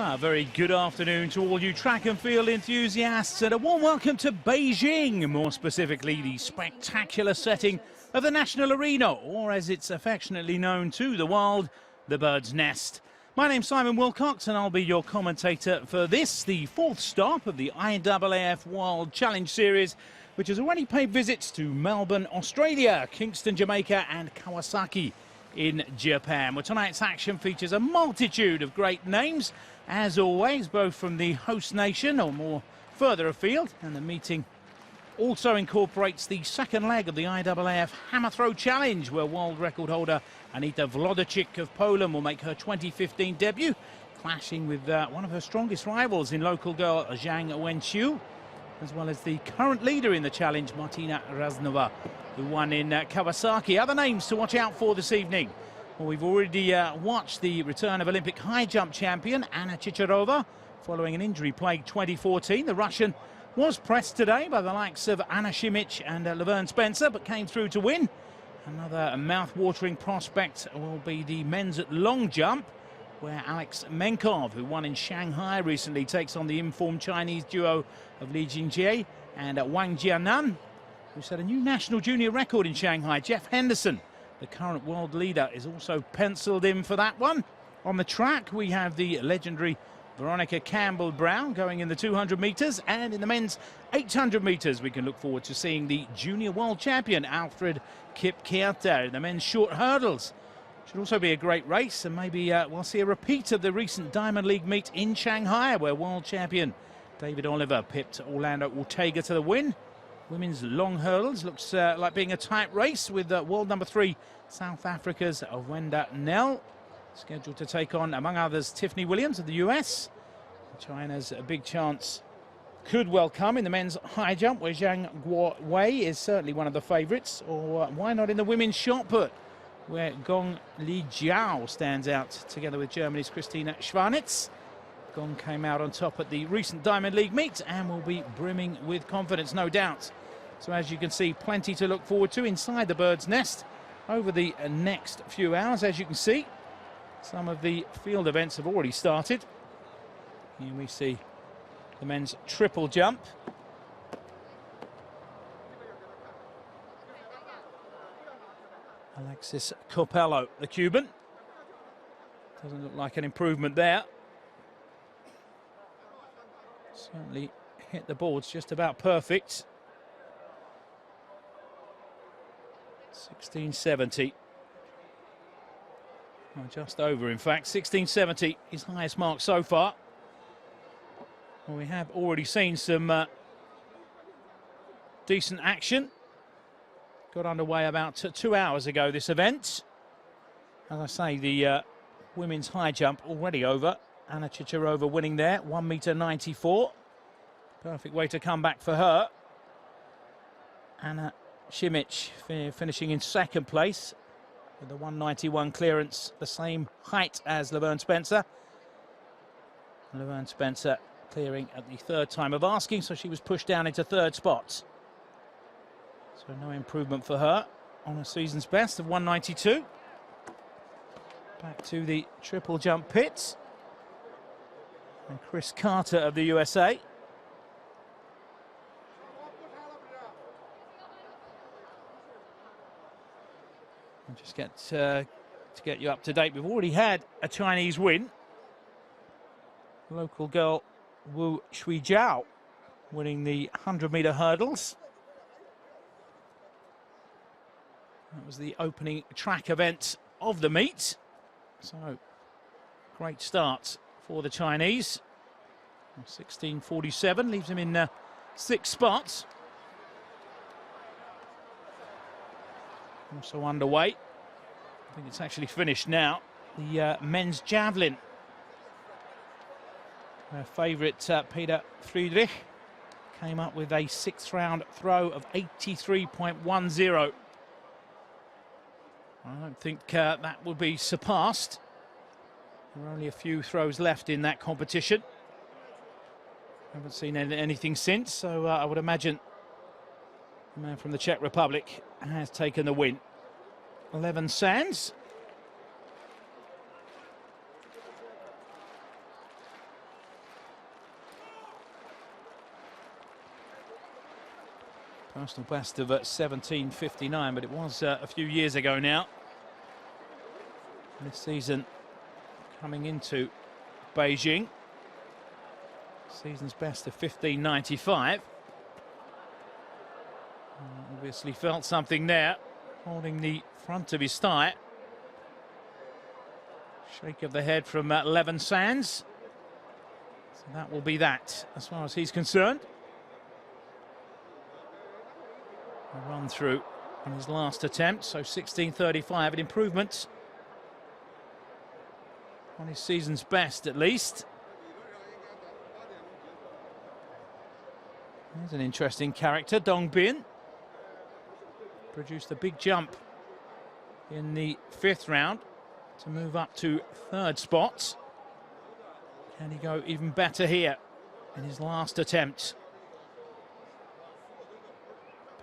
A very good afternoon to all you track and field enthusiasts, and a warm welcome to Beijing, more specifically the spectacular setting of the National Arena, or as it's affectionately known to the world, the Bird's Nest. My name's Simon Wilcox and I'll be your commentator for this, the fourth stop of the IAAF World Challenge Series, which has already paid visits to Melbourne, Australia, Kingston, Jamaica and Kawasaki in Japan. Well, tonight's action features a multitude of great names, as always, both from the host nation or more further afield, and the meeting also incorporates the second leg of the IAAF Hammer Throw Challenge, where world record holder Anita Wlodarczyk of Poland will make her 2015 debut, clashing with one of her strongest rivals in local girl Zhang Wenqiu, as well as the current leader in the challenge, Martina Raznova, who won in Kawasaki. Other names to watch out for this evening. Well, we've already watched the return of Olympic high jump champion Anna Chicharova following an injury-plagued 2014. The Russian was pressed today by the likes of Anna Simic and Laverne Spencer, but came through to win. Another mouth-watering prospect will be the men's long jump, where Alex Menkov, who won in Shanghai recently, takes on the informed Chinese duo of Li Jingjie and Wang Jianan, who set a new national junior record in Shanghai. Jeff Henderson, the current world leader, is also penciled in for that one. On the track, we have the legendary Veronica Campbell-Brown going in the 200 metres, and in the men's 800 metres, we can look forward to seeing the junior world champion Alfred Kipketer in the men's short hurdles. Should also be a great race, and maybe we'll see a repeat of the recent Diamond League meet in Shanghai, where world champion David Oliver pipped Orlando Ortega to the win. Women's long hurdles looks like being a tight race, with world number 3 South Africa's Wenda Nel scheduled to take on, among others, Tiffany Williams of the US. China's a big chance could well come in the men's high jump, where Zhang Guowei is certainly one of the favourites, or why not in the women's shot put, where Gong Li Jiao stands out together with Germany's Christina Schwanitz. Gong came out on top at the recent Diamond League meet and will be brimming with confidence, no doubt. So as you can see, plenty to look forward to inside the Bird's Nest over the next few hours. As you can see, some of the field events have already started. Here we see the men's triple jump. Alexis Copello, the Cuban. Doesn't look like an improvement there. Certainly hit the boards just about perfect. 1670. Well, just over, in fact. 1670, his highest mark so far. Well, we have already seen some decent action. Got underway about 2 hours ago, this event. As I say, the women's high jump already over. Anna Chicharova winning there, 1.94 m. Perfect way to come back for her. Anna Simic finishing in second place with the 191 clearance, the same height as Laverne Spencer. Laverne Spencer clearing at the third time of asking, so she was pushed down into third spot. So no improvement for her on a season's best of 192. Back to the triple jump pits. And Chris Carter of the USA. I'll just get to get you up to date. We've already had a Chinese win. Local girl Wu Shuijiao winning the 100-meter hurdles. That was the opening track event of the meet. So, great start for the Chinese. 16:47 leaves him in 6th spot. Also underway. I think it's actually finished now. The men's javelin. Our favourite Peter Friedrich came up with a 6th round throw of 83.10. I don't think that will be surpassed. There are only a few throws left in that competition. Haven't seen anything since, so I would imagine the man from the Czech Republic has taken the win. 11 Sands. Personal best of 17:59, but it was a few years ago now. This season coming into Beijing. Season's best of 15:95. Obviously felt something there, holding the front of his thigh. Shake of the head from Levin Sands. So that will be that, as far as he's concerned. A run through on his last attempt, so 16:35, an improvement on his season's best at least. There's an interesting character, Dong Bin. Produced a big jump in the 5th round to move up to 3rd spot. Can he go even better here in his last attempt?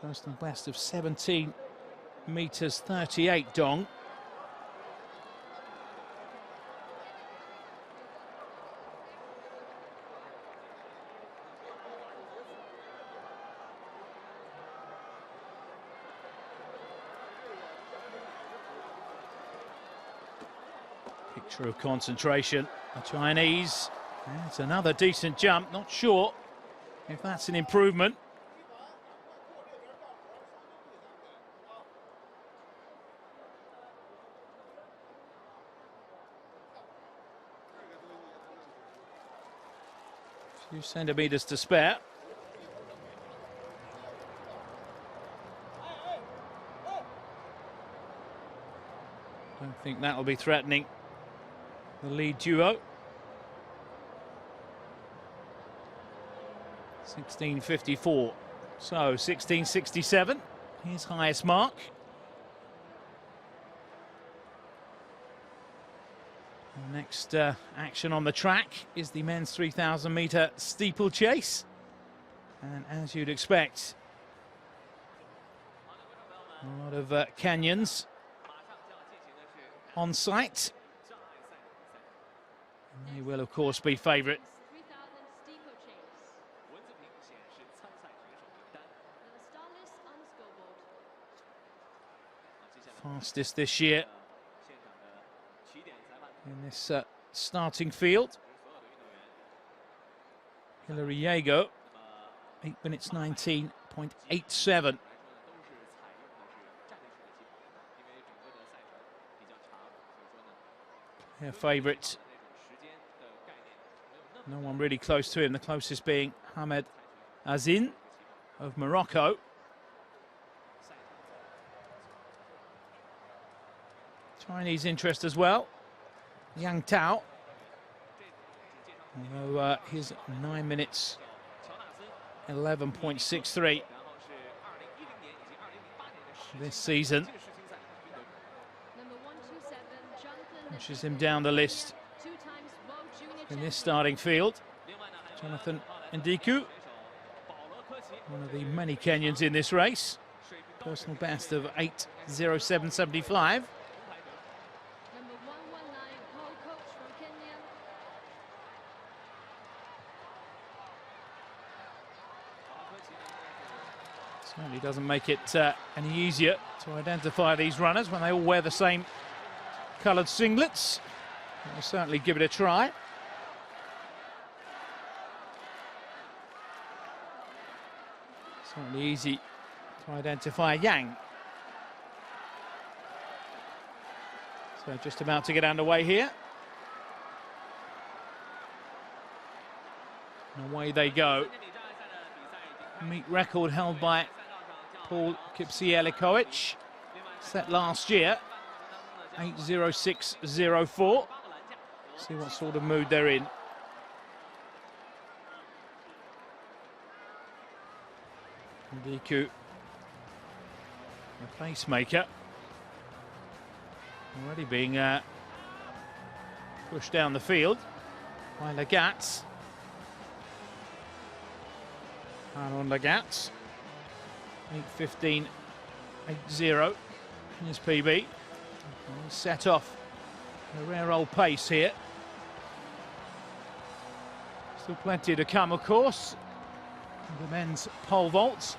Personal best of 17 meters 38, Dong. Picture of concentration. The Chinese. It's another decent jump. Not sure if that's an improvement. Few centimeters to spare. Don't think that'll be threatening the lead duo. 16:54. So 16:67, his highest mark. Next action on the track is the men's 3,000 meter steeplechase. And as you'd expect, a lot of canyons on site. And they will, of course, be favourite. Fastest this year in this starting field. Hilary Yago, 8 minutes 19.87. Her favourite. No one really close to him, the closest being Hamed Azin of Morocco. Chinese interest as well. Yang Tao, although his 9 minutes 11.63 this season pushes him down the list in this starting field. Jonathan Ndiku, one of the many Kenyans in this race, personal best of 8:07.75. Certainly doesn't make it any easier to identify these runners when they all wear the same coloured singlets. We'll certainly give it a try. Certainly easy to identify Yang. So just about to get underway here. And away they go. Meet record held by Paul Kipsielikovic, set last year, 8:06.04. See what sort of mood they're in. Ndiku, the pacemaker, already being pushed down the field by Lagat. Aaron Lagat, 8:15.80 in his PB. He's set off a rare old pace here. Still plenty to come, of course. The men's pole vaults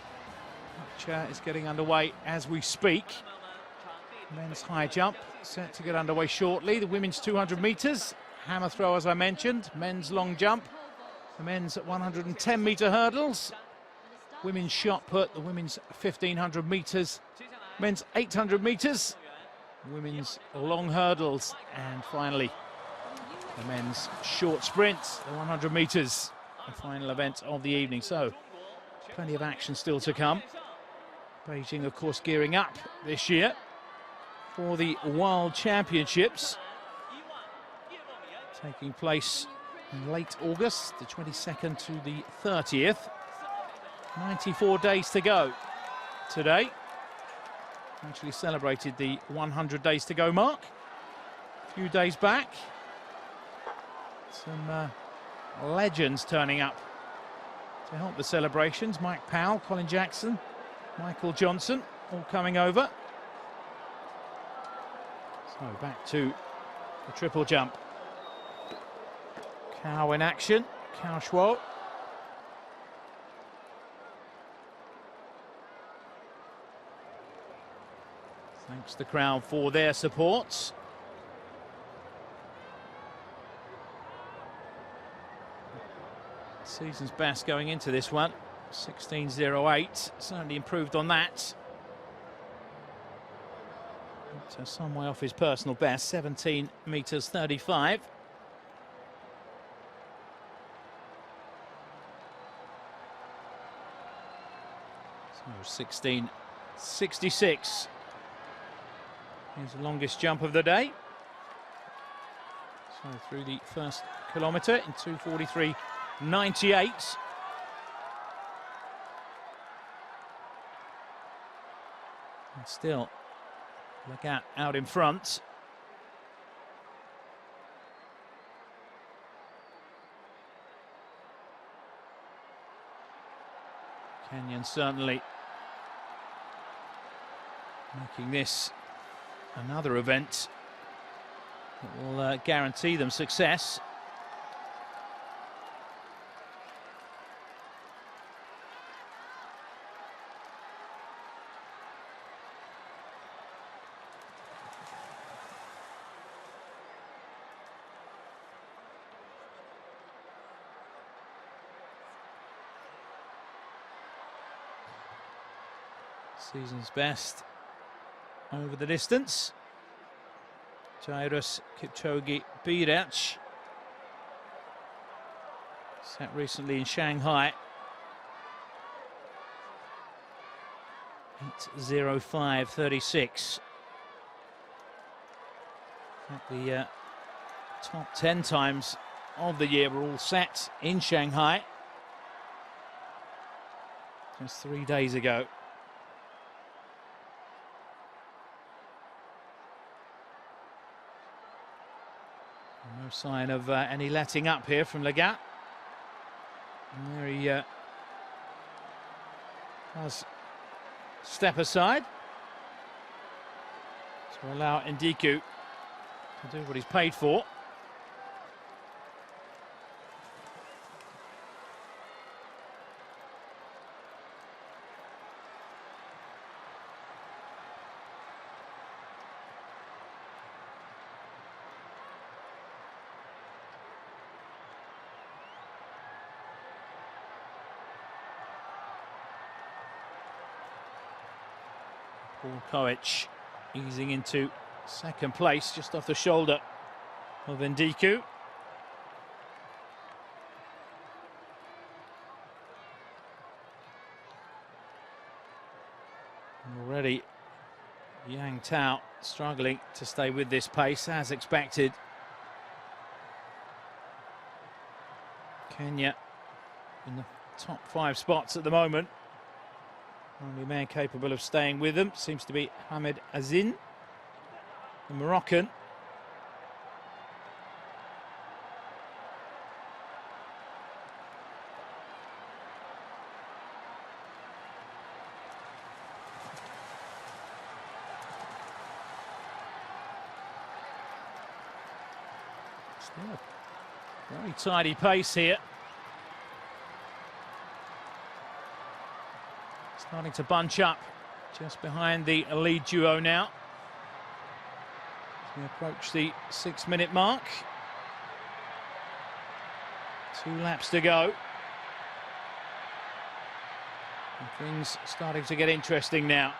which is getting underway as we speak. Men's high jump set to get underway shortly. The women's 200 metres, hammer throw as I mentioned, men's long jump, the men's 110-metre hurdles, women's shot put, the women's 1500 metres, men's 800 metres, women's long hurdles, and finally the men's short sprint, the 100 metres, the final event of the evening. So plenty of action still to come. Beijing, of course, gearing up this year for the World Championships, taking place in late August, the 22nd to the 30th. 94 days to go today. Actually celebrated the 100 days to go mark a few days back. Some legends turning up to help the celebrations. Mike Powell, Colin Jackson, Michael Johnson, all coming over. So back to the triple jump. Cow in action, Cow Schwal. Thanks to the crowd for their support. Season's best going into this one, 16.08, certainly improved on that. So some way off his personal best, 17 metres 35. So 16.66 is the longest jump of the day. So through the first kilometre in 2:43.98. And still, Legat out in front. Kenyan certainly making this another event that will guarantee them success. Season's best over the distance. Jairus Kipchoge Birach, set recently in Shanghai. 8:05.36. The top 10 times of the year were all set in Shanghai just 3 days ago. No sign of any letting up here from Legat. And there he does step aside to allow Ndiku to do what he's paid for. Paul Koech easing into second place, just off the shoulder of Ndiku. Already Yang Tao struggling to stay with this pace as expected. Kenya in the top 5 spots at the moment. Only man capable of staying with them seems to be Hamed Azin, the Moroccan. Still a very tidy pace here. Starting to bunch up just behind the lead duo now. As we approach the 6-minute mark. 2 laps to go. And things starting to get interesting now.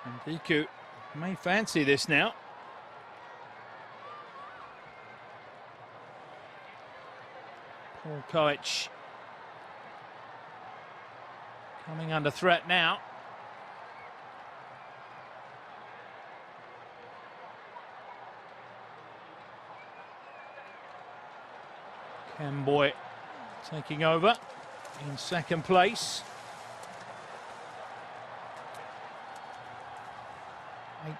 And Diku may fancy this now. Paul Koech coming under threat now. Kemboy taking over in second place.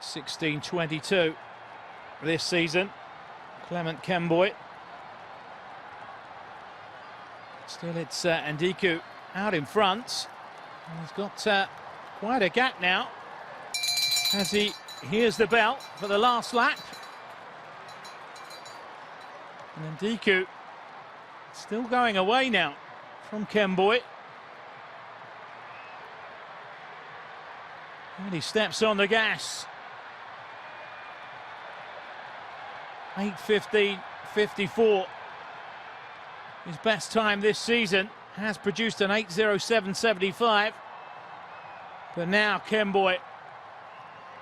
8:16.22 this season. Clement Kemboy. Still it's Ndiku out in front. And he's got quite a gap now as he hears the bell for the last lap. And Ndiku still going away now from Kemboy. And he steps on the gas. 8:15.54. His best time this season has produced an 8:07.75. But now Kemboy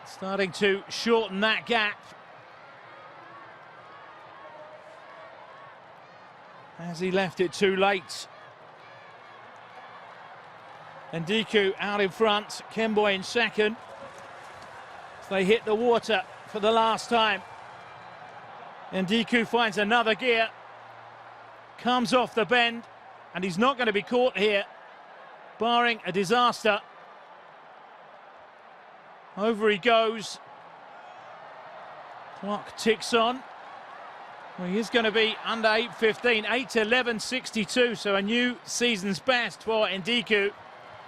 starting to shorten that gap. As he left it too late. And Ndiku out in front, Kemboy in second. As they hit the water for the last time. And Ndiku finds another gear. Comes off the bend. And he's not going to be caught here, barring a disaster. Over he goes. Clock ticks on. Well, he is going to be under 8:15, 8:11.62, so a new season's best for Ndiku,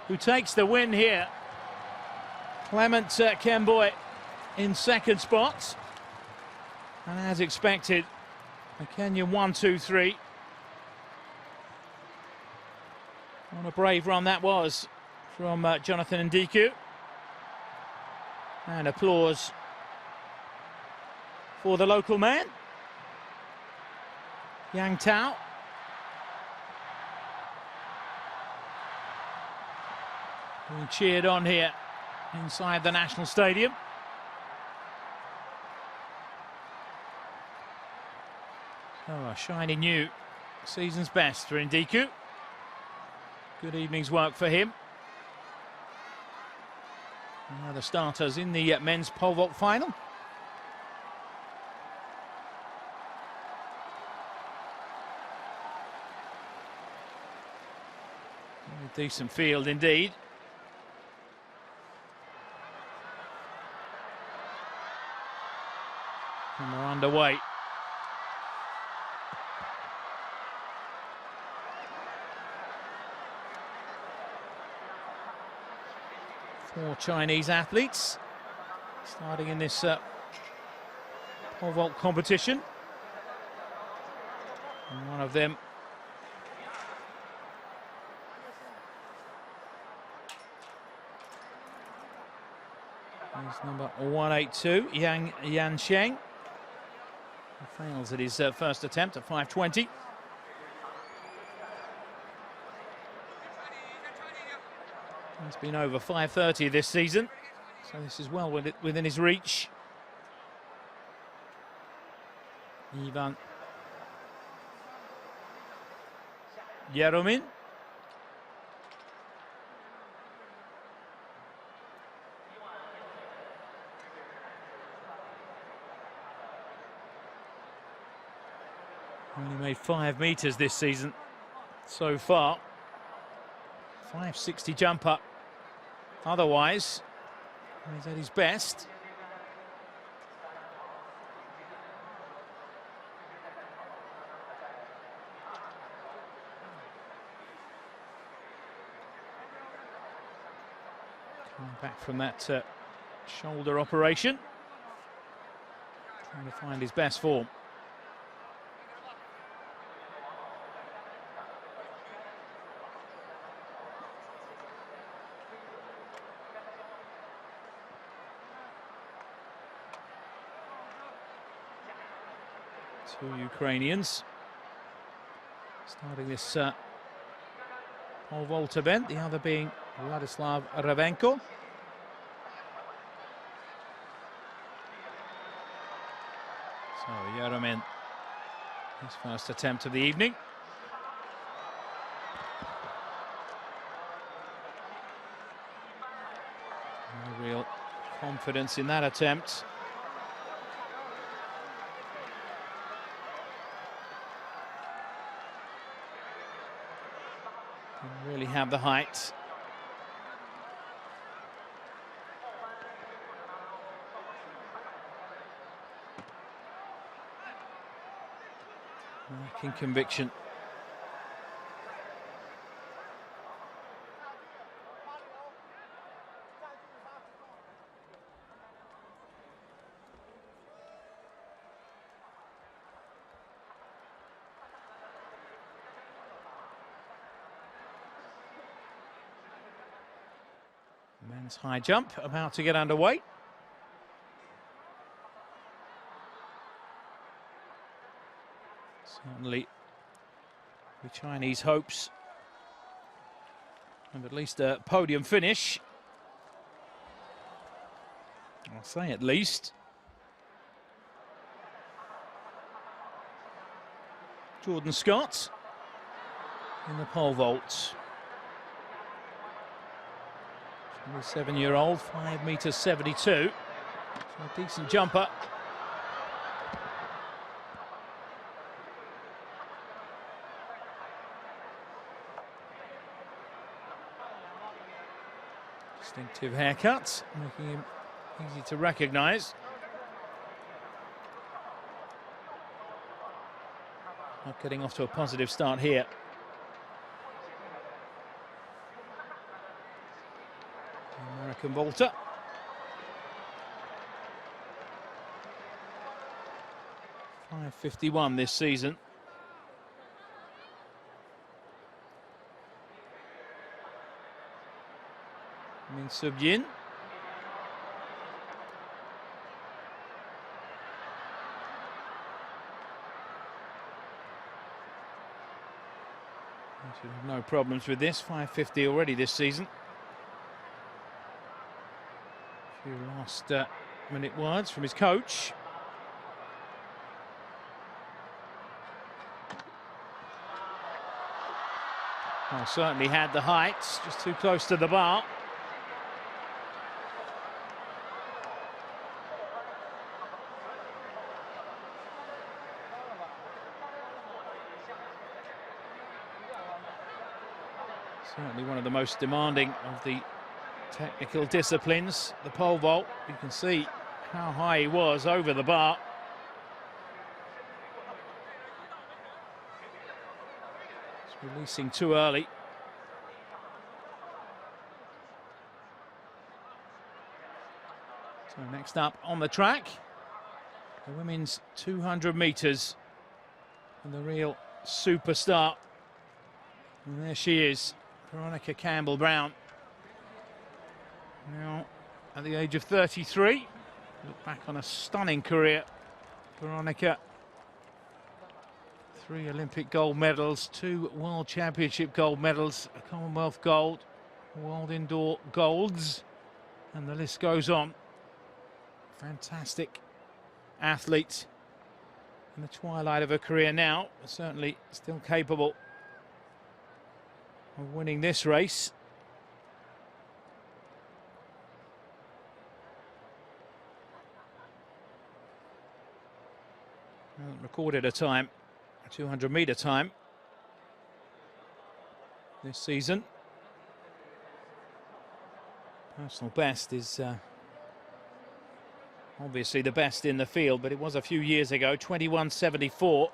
who takes the win here. Clement Kemboy in second spot. And as expected, the Kenyan 1-2-3. What a brave run that was from Jonathan Ndiku. And applause for the local man, Yang Tao. We cheered on here inside the National Stadium. Oh, a shiny new season's best for Ndiku. Good evening's work for him. Now the starters in the men's pole vault final. A decent field indeed. And we're underway. Four Chinese athletes starting in this pole vault competition. And one of them is number 182, Yang Yansheng. He fails at his first attempt at 5:20. He's been over 5:30 this season, so this is well within his reach. Ivan Yeromin. Only made 5 meters this season so far. 5:60 jumper. Otherwise, he's at his best. Coming back from that shoulder operation. trying to find his best form. Two Ukrainians starting this pole vault event, the other being Vladislav Ravenko. So Yeremin, his first attempt of the evening. No real confidence in that attempt. Didn't really have the height. Lacking conviction. Men's high jump about to get underway. Certainly the Chinese hopes of at least a podium finish. I'll say at least. Jordan Scott in the pole vault. 27-year-old, 5'72". So a decent jumper. Distinctive haircut, making him easy to recognise. Not getting off to a positive start here. American vaulter. .551 this season. Min Sub-Yin. Should have no problems with this. 550 already this season. A few last minute words from his coach. Well, certainly had the height, just too close to the bar. Certainly one of the most demanding of the technical disciplines, the pole vault. You can see how high he was over the bar. It's releasing too early. So next up on the track, the women's 200 metres, and the real superstar. And there she is, Veronica Campbell-Brown. Now, at the age of 33, look back on a stunning career. Veronica, 3 Olympic gold medals, 2 World Championship gold medals, a Commonwealth gold, World Indoor golds, and the list goes on. Fantastic athlete in the twilight of her career now, but certainly still capable of winning this race. Hasn't recorded a time, a 200-metre time this season. Personal best is obviously the best in the field, but it was a few years ago, 21.74.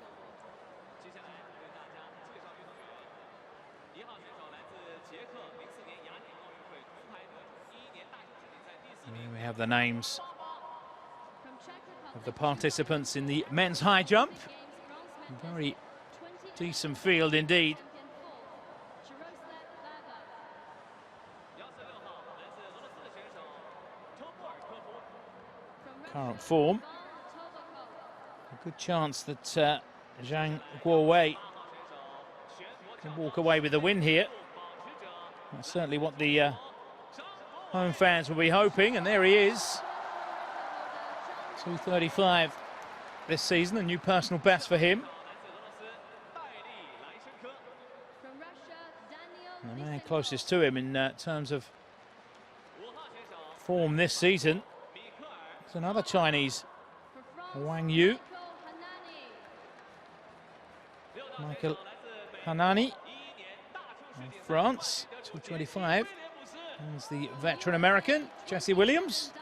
And here we have the names of the participants in the men's high jump. Very decent field indeed. Current form. A good chance that Zhang Guowei can walk away with the win here. That's certainly what the home fans will be hoping, and there he is. 2:35 this season, a new personal best for him. And the man closest to him in terms of form this season is another Chinese, Wang Yu. Michael Hanani from France, 2:25. There's the veteran American, Jesse Williams.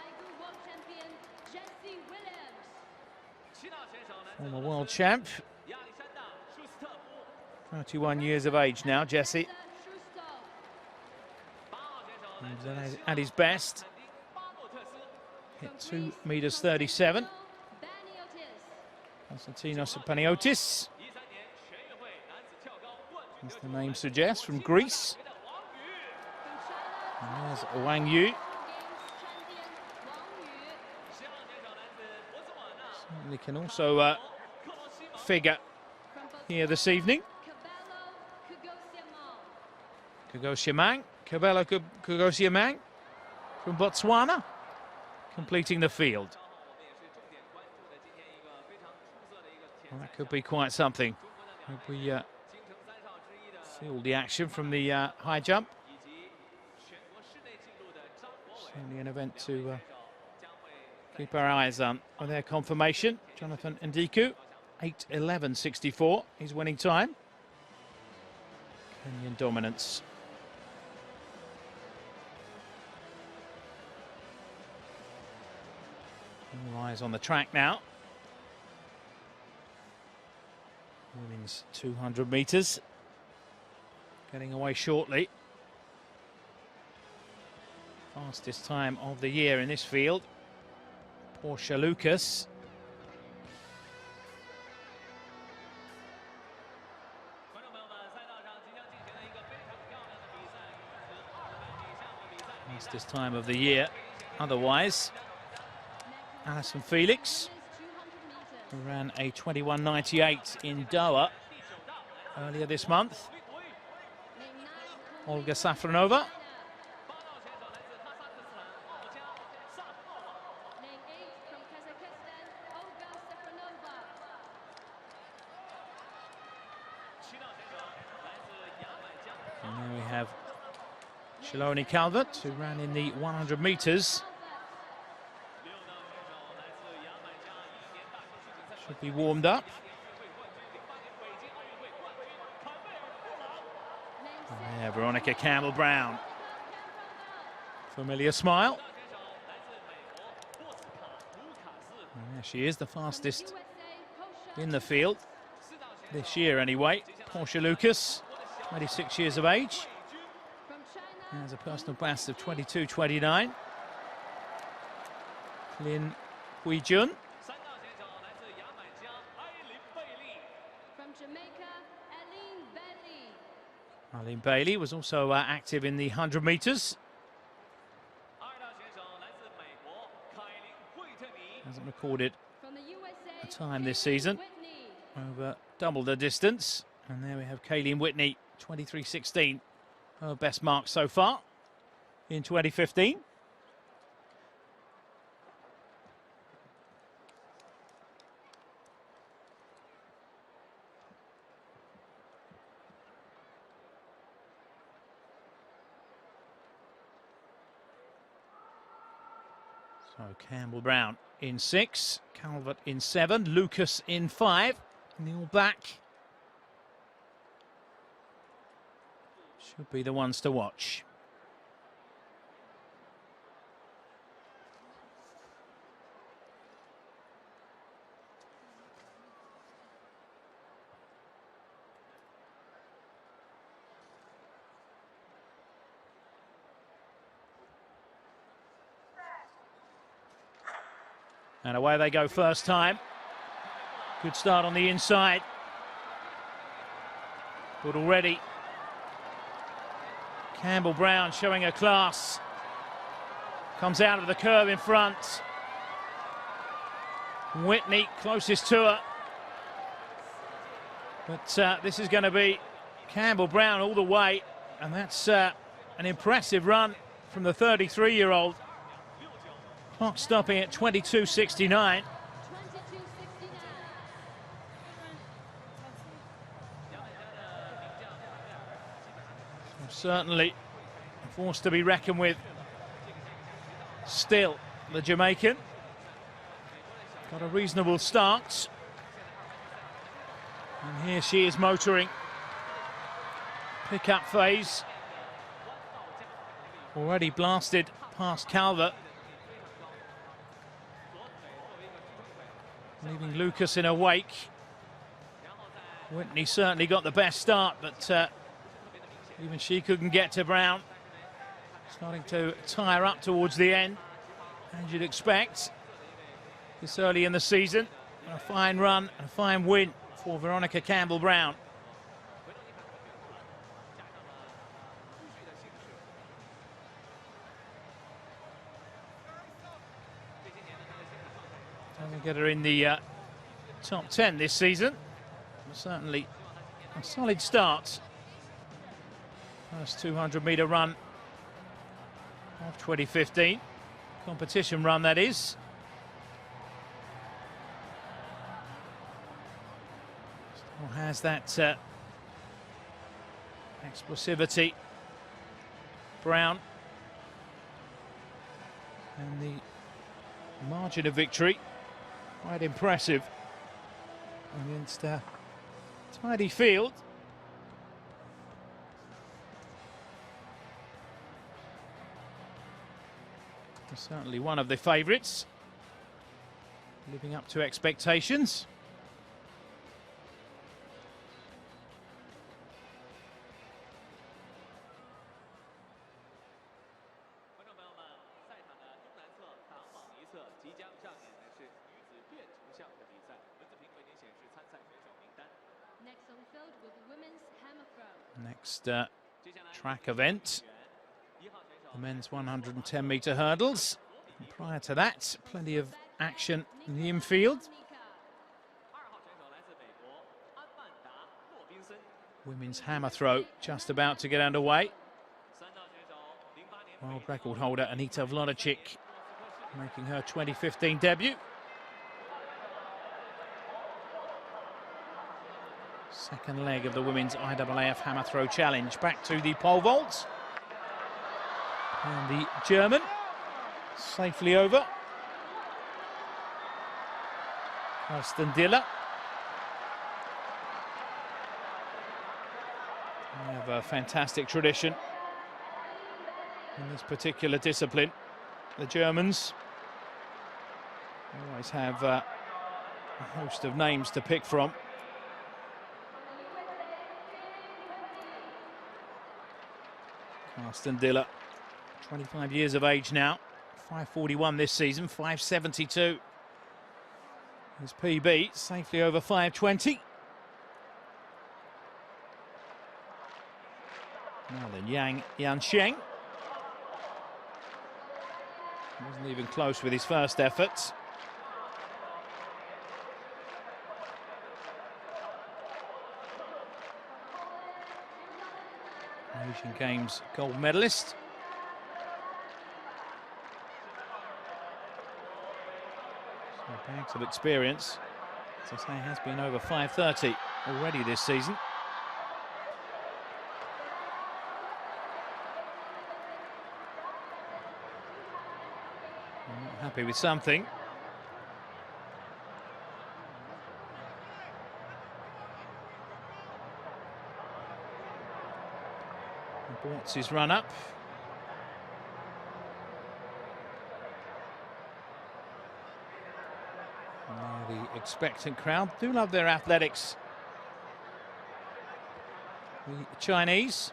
Former world champ. 31 years of age now, Jesse. He's at his best. Hit 2:37 m. Konstantinos Paniotis, as the name suggests, from Greece. And there's Wang Yu. Certainly can also figure here this evening. Kabelo Kugosiamang from Botswana, completing the field. Well, that could be quite something. Hope we see all the action from the high jump. Certainly an event to keep our eyes on for their confirmation. Jonathan Ndiku, 8:11.64, his winning time. Kenyan dominance. All eyes on the track now. Women's 200 metres. Getting away shortly. Fastest time of the year in this field. Portia Lucas. Fastest time of the year. Otherwise, Alison Felix, who ran a 21:98 in Doha earlier this month. Olga Safronova. And then we have Shaloni Calvert, who ran in the 100 metres. Should be warmed up. And there, Veronica Campbell-Brown. Familiar smile. And there she is, the fastest in the field. This year anyway. Portia Lucas, 26 years of age. Has a personal best of 22:29. Lin Huijun. Eileen Bailey was also active in the 100 metres. Hasn't recorded a time this season. Over double the distance. And there we have Kayleen Whitney, 23:16. Her best mark so far in 2015. So Campbell-Brown in 6, Calvert in 7, Lucas in 5, and the All Black should be the ones to watch. And away they go first time. Good start on the inside. But already Campbell-Brown showing her class. Comes out of the curve in front. Whitney closest to her. But this is going to be Campbell-Brown all the way. And that's an impressive run from the 33-year-old. Clock stopping at 22.69. Certainly a force to be reckoned with. Still, the Jamaican got a reasonable start. And here she is motoring. Pick-up phase. Already blasted past Calvert. Leaving Lucas in her wake. Whitney certainly got the best start, but even she couldn't get to Brown. Starting to tire up towards the end, as you'd expect this early in the season. A fine run, a fine win for Veronica Campbell-Brown. Doesn't get her in the top 10 this season. Certainly a solid start. First 200-metre run of 2015. Competition run, that is. Still has that explosivity. Brown. And the margin of victory, quite impressive against a tidy field. Certainly one of the favourites, living up to expectations. Next track event, the men's 110-metre hurdles. And prior to that, plenty of action in the infield. Women's hammer throw just about to get underway. World record holder Anita Vlodicic making her 2015 debut. Second leg of the women's IAAF hammer throw challenge. Back to the pole vault. And the German safely over. Kirsten Diller. They have a fantastic tradition in this particular discipline. The Germans always have a host of names to pick from. Kirsten Diller, 25 years of age now, 5:41 this season, 5:72. His PB, safely over 5:20. Now then, Yang Yansheng. Wasn't even close with his first effort. Asian Games gold medalist. So bags of experience. As I say, has been over 5:30 already this season. I'm not happy with something. Aborts his run up. Now the expectant crowd do love their athletics. The Chinese.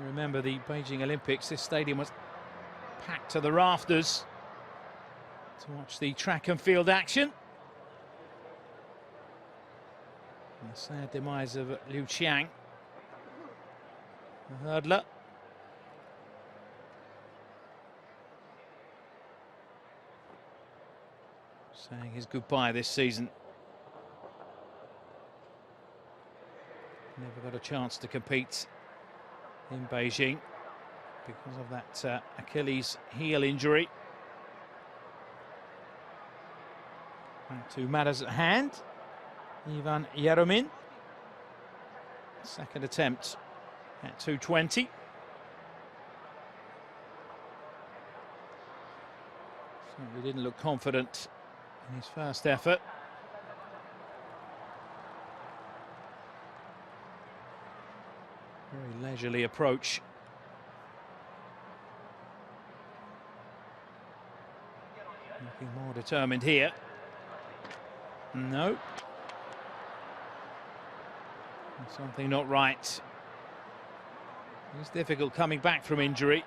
You remember the Beijing Olympics, this stadium was packed to the rafters. to watch the track and field action. The sad demise of Liu Qiang, the hurdler. Saying his goodbye this season. Never got a chance to compete in Beijing because of that Achilles heel injury. Back to matters at hand. Ivan Yaromin. Second attempt at 2:20. Certainly didn't look confident in his first effort. Very leisurely approach. Looking more determined here. No. Something not right. It's difficult coming back from injury.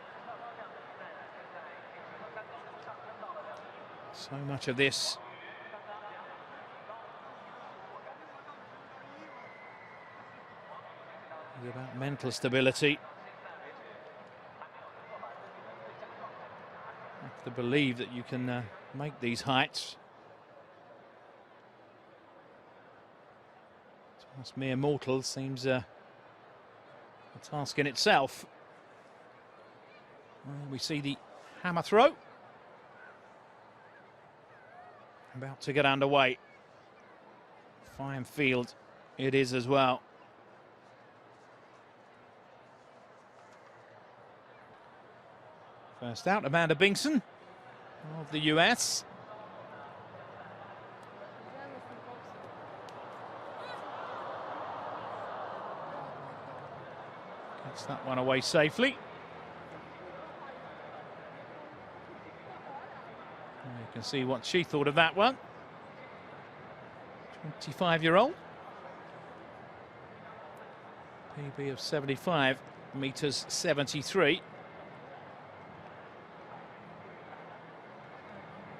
So much of this is about mental stability. You have to believe that you can make these heights. Us mere mortals seems a task in itself. And we see the hammer throw. About to get underway. Fine field it is as well. First out, Amanda Bingson of the US. Gets that one away safely. And you can see what she thought of that one. 25-year-old. PB of 75 meters 73.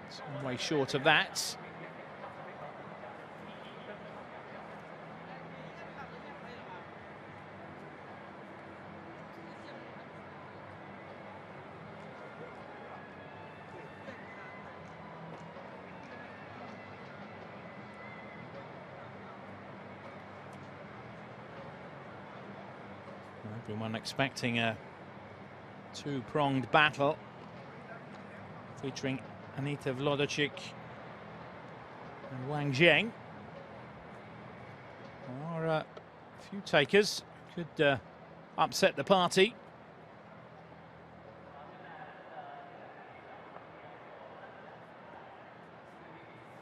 Some way short of that. Everyone expecting a two-pronged battle featuring Anita Vlodicic and Wang Zheng. There are a few takers, could upset the party.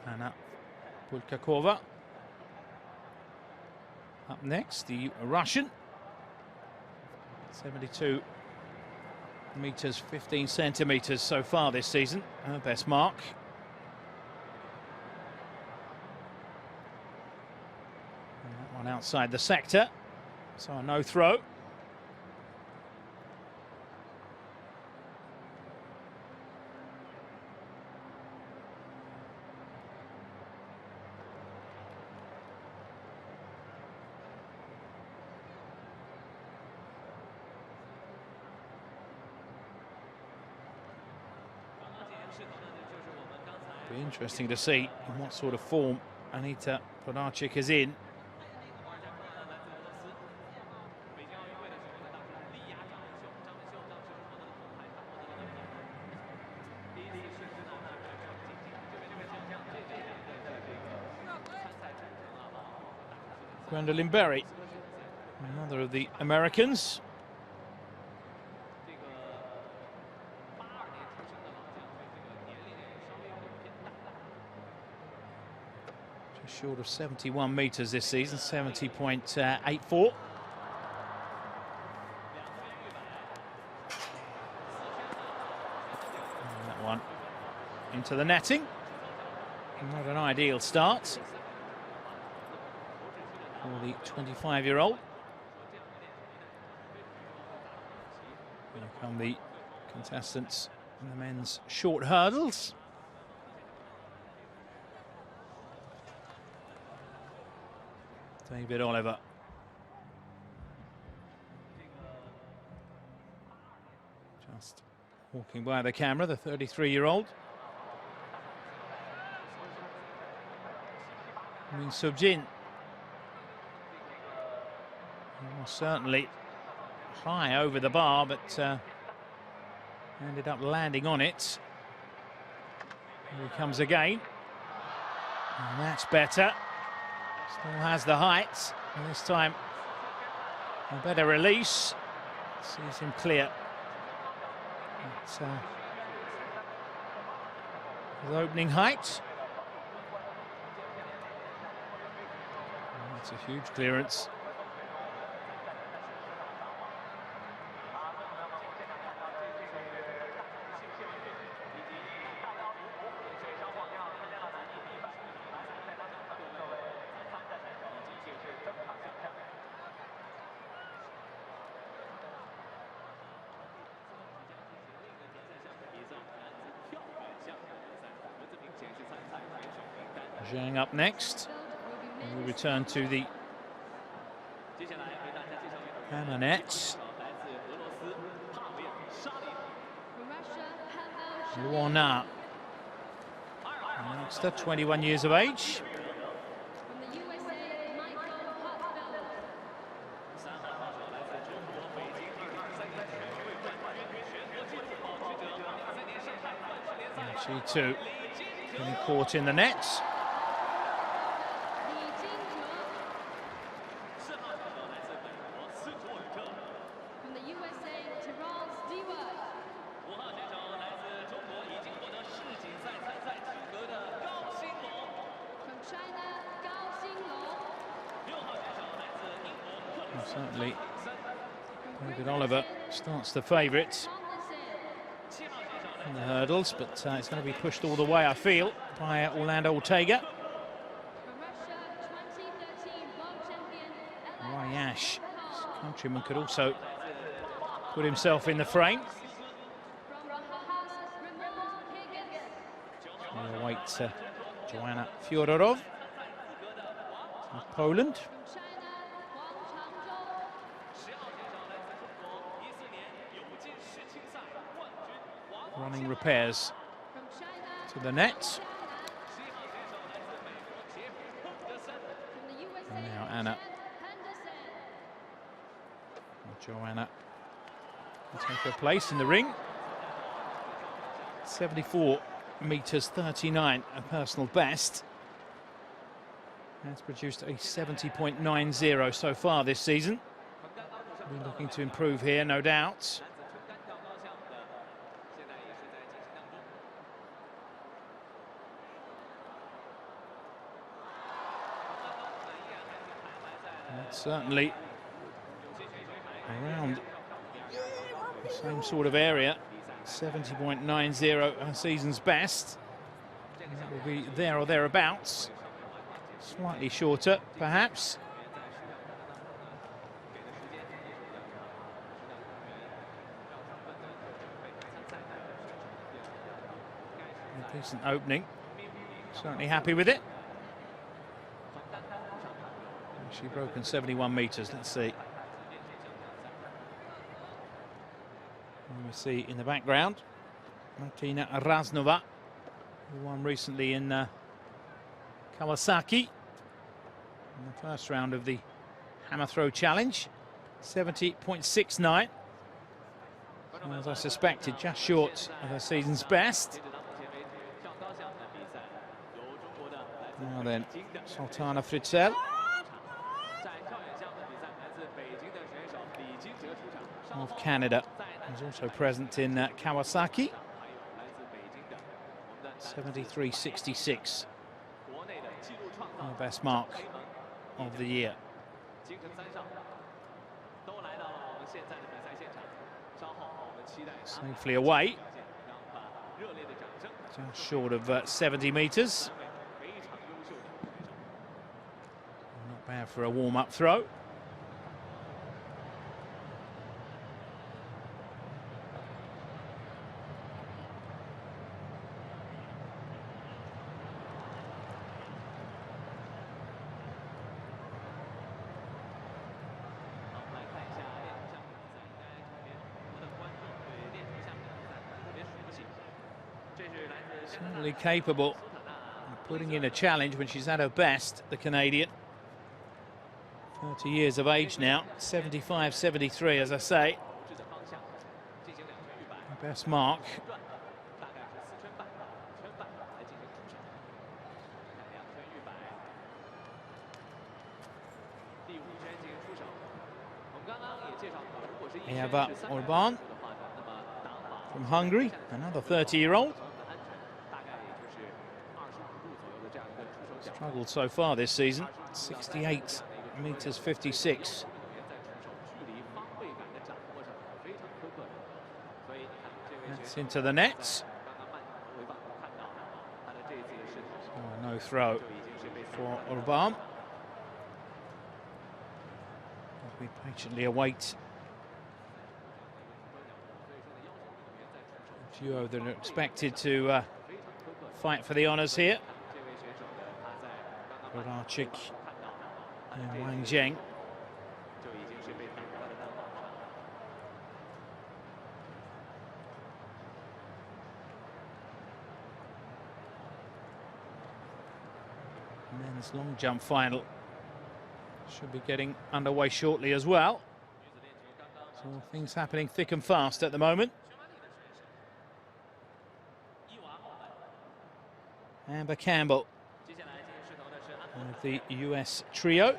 Anna Bulgakova. Up next, the Russian. 72 meters 15 centimeters so far this season, her best mark. And that one outside the sector, so a no throw. Be interesting to see in what sort of form Anita Vlodicic is in. Gwendolyn Berry, another of the Americans. Short of 71 meters this season, 70.84. That one into the netting. Not an ideal start for the 25-year-old. Here come the contestants in the men's short hurdles. David Oliver. Just walking by the camera, the 33-year-old. Min Sub-Jin. He was certainly high over the bar, but ended up landing on it. Here he comes again. And that's better. Still has the height. And this time, a better release. Sees him clear. It's his opening height. Oh, that's a huge clearance. Zhang up next. And we'll return to the hammer nets. Luana, youngster, 21 years of age. And she too getting caught in the nets. Certainly, David Oliver starts the favourite in the hurdles, but it's going to be pushed all the way, I feel, by Orlando Ortega. Ryash, his countryman, could also put himself in the frame. We'll wait Joanna Fyodorov of Poland. Running repairs to the net. And now Anna. Joanna will take her place in the ring. 74 meters 39, a personal best. Has produced a 70.90 so far this season. We're looking to improve here, no doubt. Certainly around the same sort of area, 70.90, her season's best. And that will be there or thereabouts. Slightly shorter, perhaps. A decent opening. Certainly happy with it. She broken 71 meters. Let's see. And we see in the background Martina Raznova, who won recently in Kawasaki in the first round of the hammer throw challenge. 70.69. As I suspected, just short of her season's best. Now then, Sultana Fritzell of Canada is also present in Kawasaki. 73.66, our best mark of the year. Safely away, just short of 70 meters. Not bad for a warm-up throw. Certainly capable of putting in a challenge when she's at her best, the Canadian. 30 years of age now, 75, 73, as I say. Best mark. Eva Orban from Hungary, another 30-year-old. Struggled so far this season, 68 meters 56. That's into the nets. So no throw for Orban. As we patiently await a duo that are expected to fight for the honours here. Rodarczyk and Wang Zheng. Men's long jump final should be getting underway shortly as well. So things happening thick and fast at the moment. Amber Campbell of the US trio.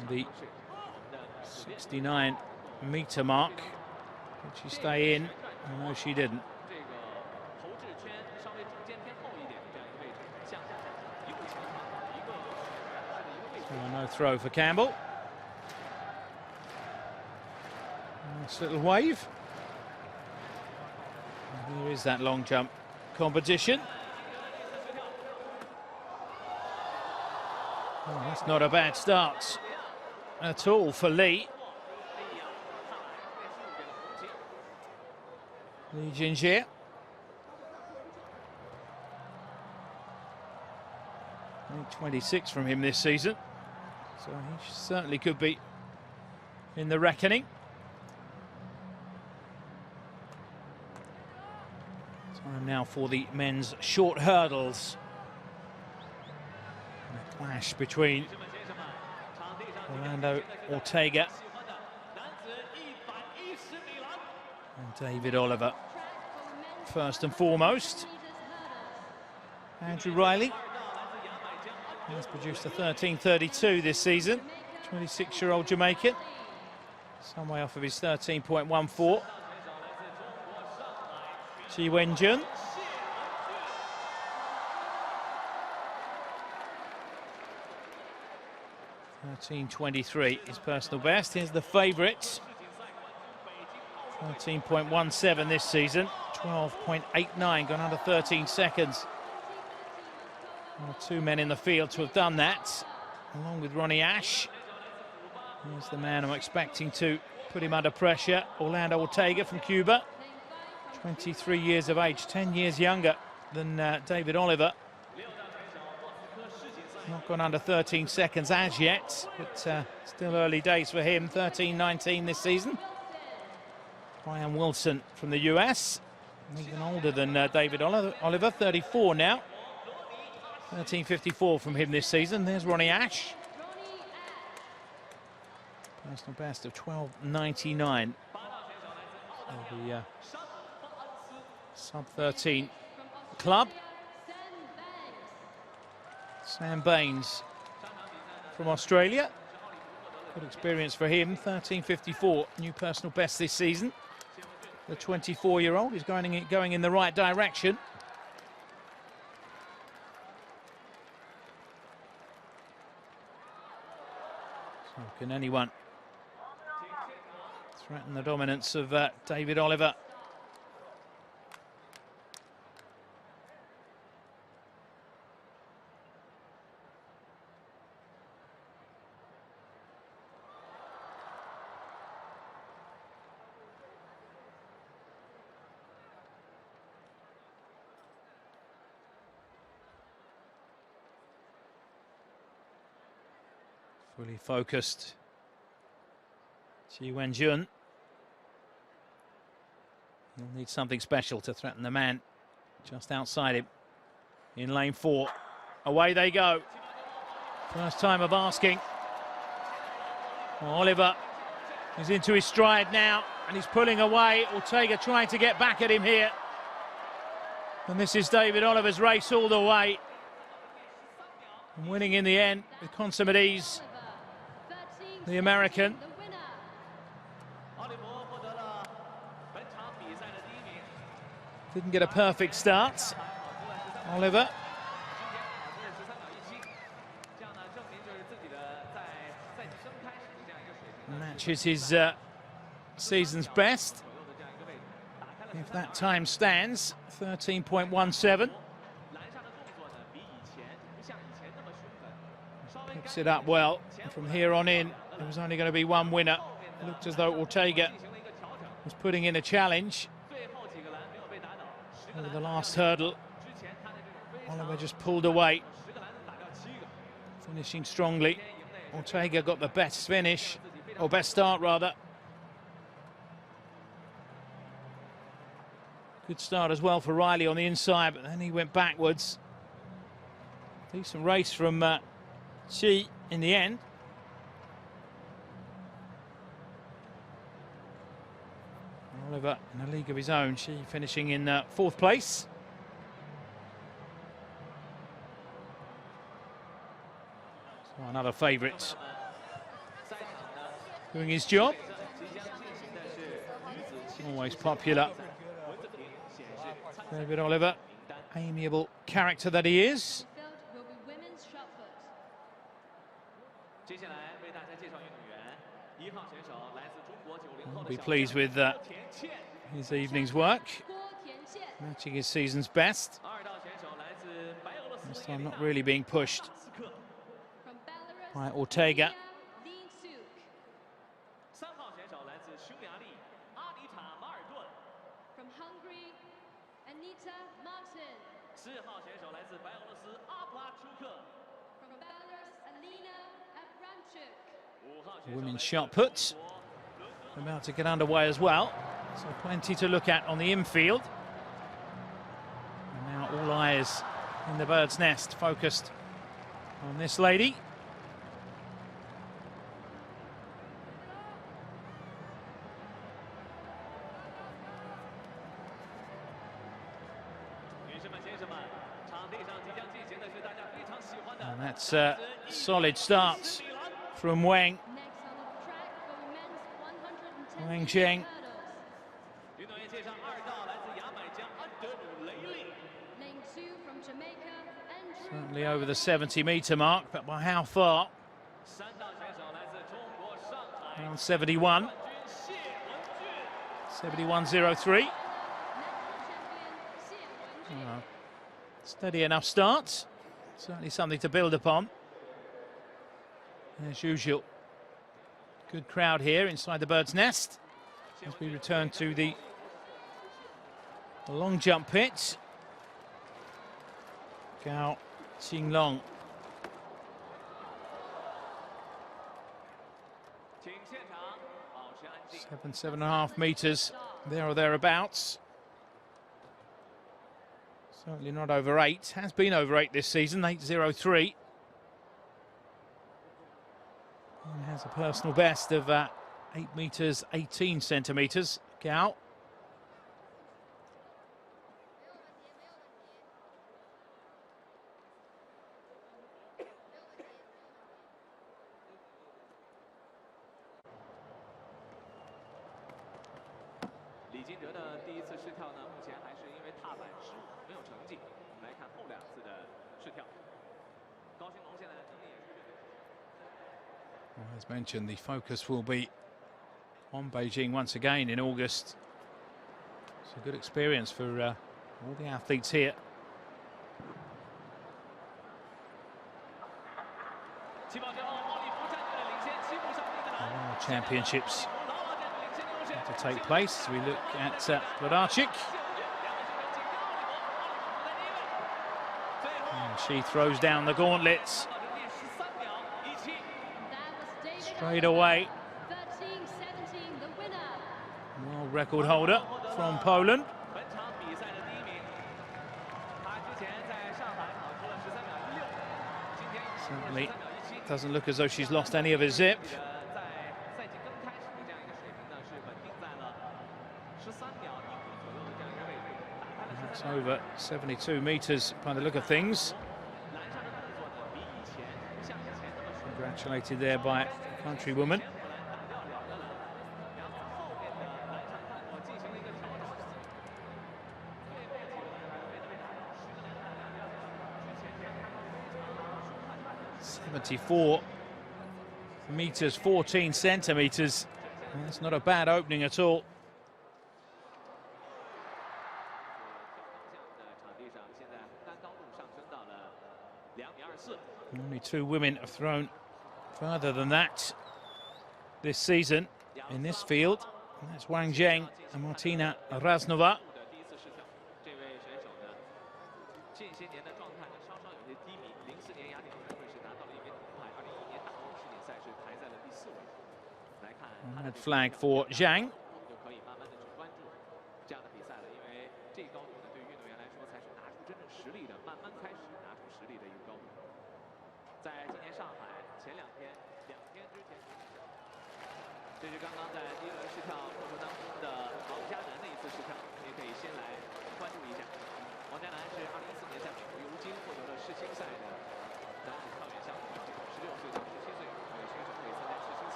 And the 69-meter mark. Did she stay in? No, she didn't. So no throw for Campbell. Nice little wave. And here is that long jump competition. Oh, that's not a bad start at all for Lee. Lee Jinjie. Only 26 from him this season, so he certainly could be in the reckoning. Time now for the men's short hurdles. A clash between Orlando Ortega and David Oliver. First and foremost, Andrew Riley has produced a 13.32 this season. 26-year-old Jamaican, some way off of his 13.14. Chi Wen-jun. .13.23, his personal best. Here's the favourites. 13.17 this season. 12.89, gone under 13 seconds. Well, two men in the field to have done that, along with Ronnie Ash. Here's the man I'm expecting to put him under pressure, Orlando Ortega from Cuba. 23 years of age, 10 years younger than David Oliver. Not gone under 13 seconds as yet, but still early days for him. 13.19 this season. Brian Wilson from the US, even older than David Oliver, 34 now. 13.54 from him this season. There's Ronnie Ash. Personal best of 12.99. So the sub-13 club. Sam Baines from Australia. Good experience for him. 13.54, new personal best this season. The 24-year-old is going in the right direction. So can anyone threaten the dominance of David Oliver? Fully focused. Xi Wenjun. He'll need something special to threaten the man just outside him. In lane 4. Away they go. First time of asking. Well, Oliver is into his stride now, and he's pulling away. Ortega trying to get back at him here. And this is David Oliver's race all the way. And winning in the end with consummate ease. The American. Didn't get a perfect start. Oliver. Matches his season's best. If that time stands, 13.17. Picks it up well. From here on in, there was only going to be one winner. It looked as though Ortega was putting in a challenge. Over the last hurdle, Oliver just pulled away. Finishing strongly. Ortega got the best finish, or best start rather. Good start as well for Riley on the inside, but then he went backwards. Decent race from Xi in the end. Oliver in a league of his own. Xi finishing in 4th place. So another favourite doing his job. Always popular. David Oliver, amiable character that he is. I'll be pleased with his evening's work, matching his season's best. This time not really being pushed by Ortega. Women's shot put about to get underway as well, so plenty to look at on the infield. And now all eyes in the bird's nest focused on this lady. And that's a solid start from Wang. Wang Zheng. Certainly over the 70-metre mark, but by how far? Around 71. 71.03. Steady enough start. Certainly something to build upon. As usual. Good crowd here inside the bird's nest as we return to the long jump pit. Gao Qinglong. 7.5 metres there or thereabouts. Certainly not over 8. Has been over 8 this season, 8.03. And has a personal best of 8 metres 18 centimetres. Gao. Well, as mentioned, the focus will be on Beijing once again in August. It's a good experience for all the athletes here. The championships to take place. We look at Wlodarczyk. And she throws down the gauntlets. straight away. 13-17, the winner. World record holder from Poland. Certainly doesn't look as though she's lost any of her zip. That's over 72 meters by the look of things. Congratulated there by a countrywoman. .74 meters, 14 centimeters. That's not a bad opening at all. Only two women have thrown further than that this season in this field. And that's Wang Zheng and Martina Raznova. Red flag for Zhang.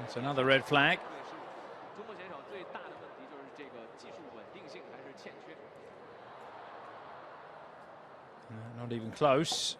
It's another red flag. Not even close.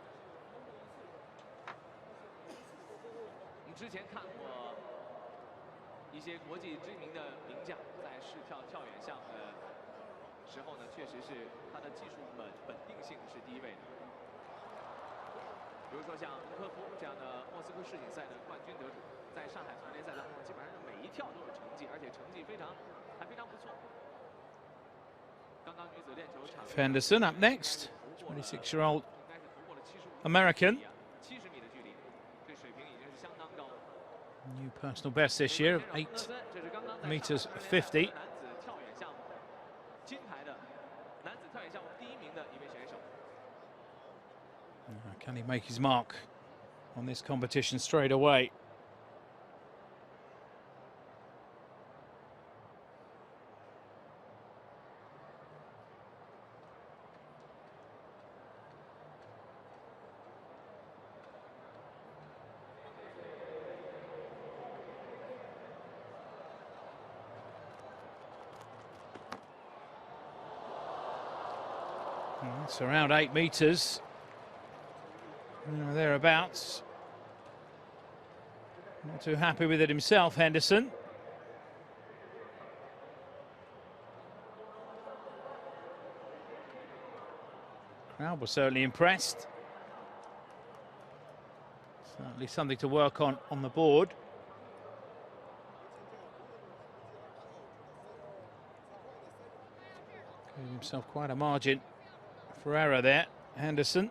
Henderson up next, 26-year-old American. New personal best this year of 8 meters 50. Can he make his mark on this competition straight away? It's around 8 meters. Thereabouts. Not too happy with it himself, Henderson. Crowd was certainly impressed. Certainly something to work on the board. Gave himself quite a margin for error there, Henderson.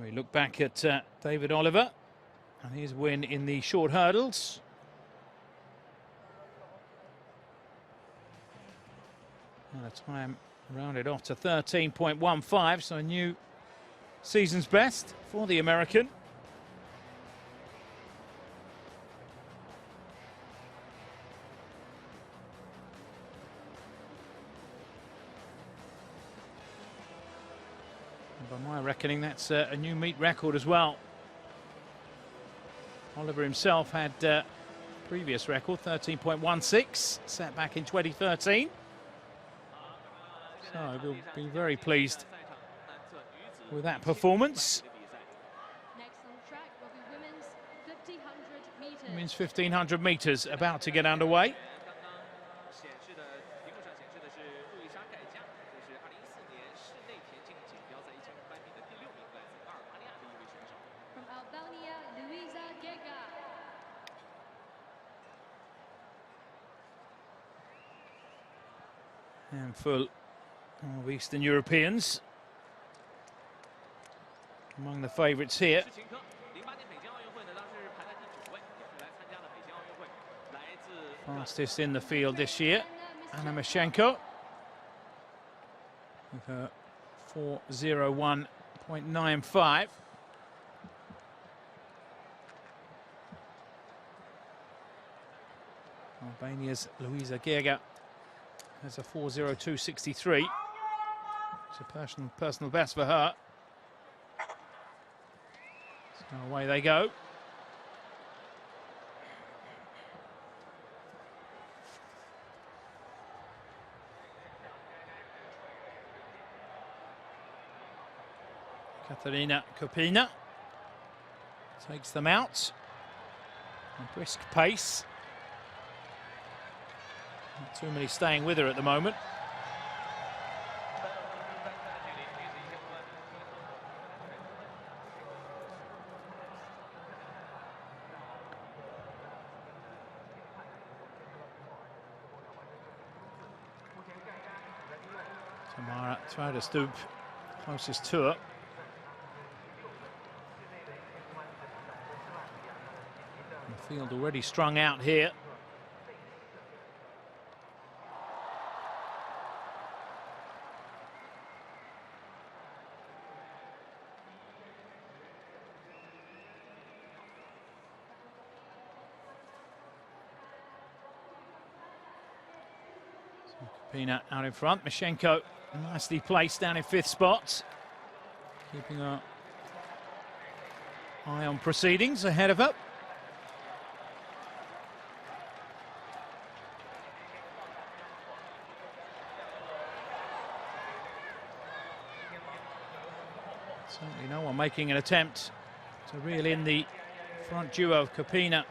We look back at David Oliver and his win in the short hurdles. And a time rounded off to 13.15, so a new season's best for the American. By my reckoning, that's a new meet record as well. Oliver himself had previous record, 13.16, set back in 2013. So we'll be very pleased with that performance. Next on track will be women's 50-100 meters. Women's 1500 meters about to get underway. From Albania, Luisa Gega. Handful of Eastern Europeans among the favourites here. Fastest in the field this year, Anna Mashenko, with her 4:01.95. Albania's Luisa Gega has a 4:02.63. It's a personal best for her. So away they go. Katarina Kopina takes them out. A brisk pace. Not too many staying with her at the moment. Tamara Tvadestup closest to her. The field already strung out here. Kopina out in front. Mashenko nicely placed down in 5th spot. Keeping her eye on proceedings ahead of her. Certainly no one making an attempt to reel in the front duo of Kopina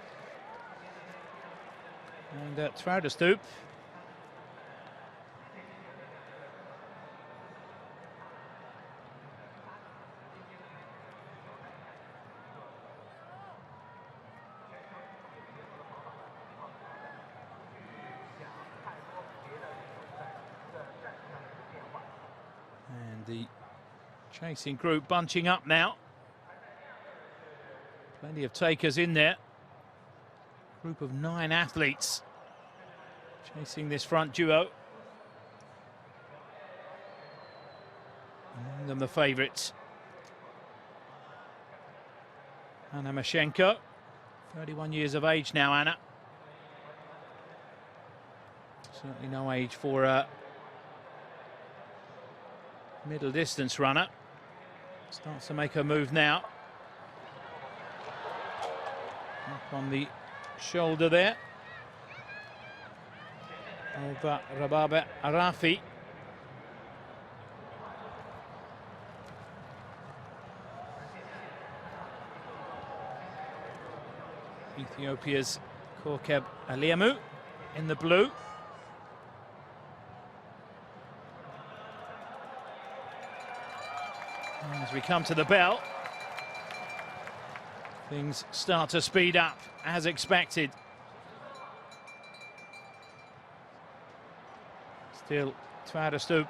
and Tvadestup. And the chasing group bunching up now. Plenty of takers in there. Group of 9 athletes chasing this front duo. Among them the favourites. Anna Mashenko, 31 years of age now, Anna. Certainly no age for a middle distance runner. Starts to make her move now. Up on the shoulder there of Rababa Arafi. Ethiopia's Korkeb Aliamu in the blue. As we come to the bell, things start to speed up as expected. Still Tvadestup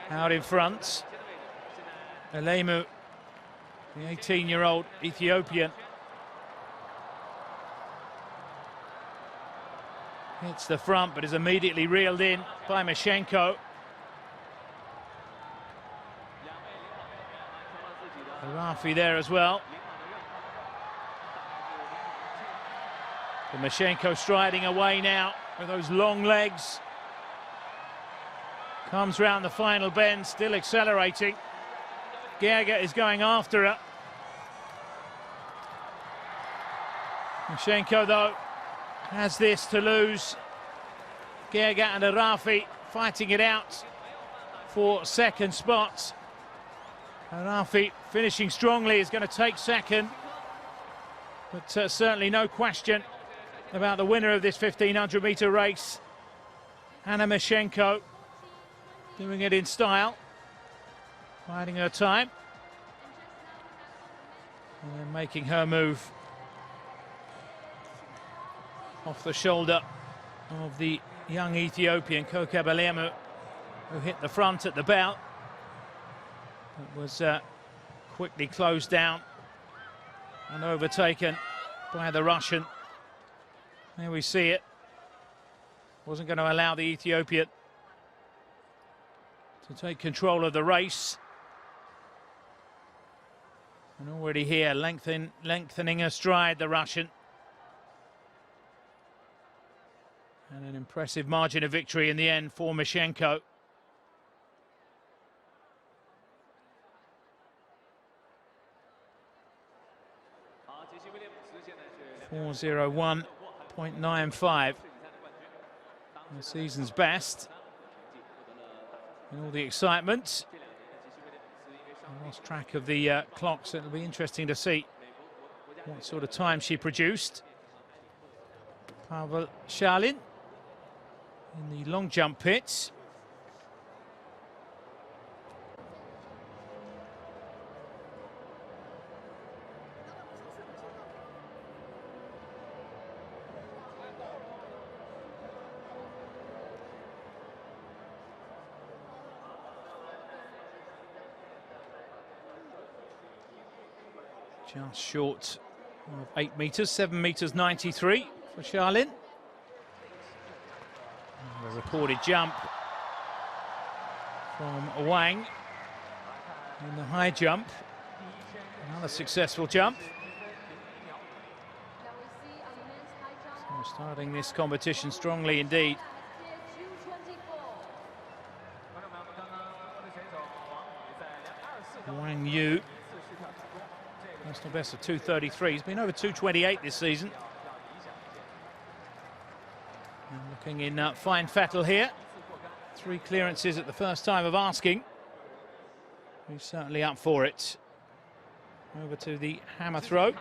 out in front. Alemu, the 18-year-old Ethiopian, hits the front but is immediately reeled in by Mashenko. Arafi there as well. And Mashenko striding away now with those long legs. Comes round the final bend, still accelerating. Gega is going after her. Mashenko, though, has this to lose. Gega and Arafi fighting it out for second spots. Arafi finishing strongly, is going to take second. But certainly no question about the winner of this 1500-metre race, Anna Mashenko, doing it in style, biding her time, and then making her move off the shoulder of the young Ethiopian Kokebelemu, who hit the front at the bell. It was quickly closed down and overtaken by the Russian. There we see it. Wasn't going to allow the Ethiopian to take control of the race. And already here, lengthening her stride, the Russian. And an impressive margin of victory in the end for Mashenko. 4:01.95, the season's best. And all the excitement. I lost track of the clock, so it'll be interesting to see what sort of time she produced. Pavel Shalin in the long jump pits. Just short of 8 metres, 7 metres 93 for Shalin. A recorded jump from Wang in the high jump. Another successful jump. So we're starting this competition strongly indeed. Wang Yu, personal best of 2:33. He's been over 2:28 this season. And looking in fine fettle here. 3 clearances at the first time of asking. He's certainly up for it. Over to the hammer throw.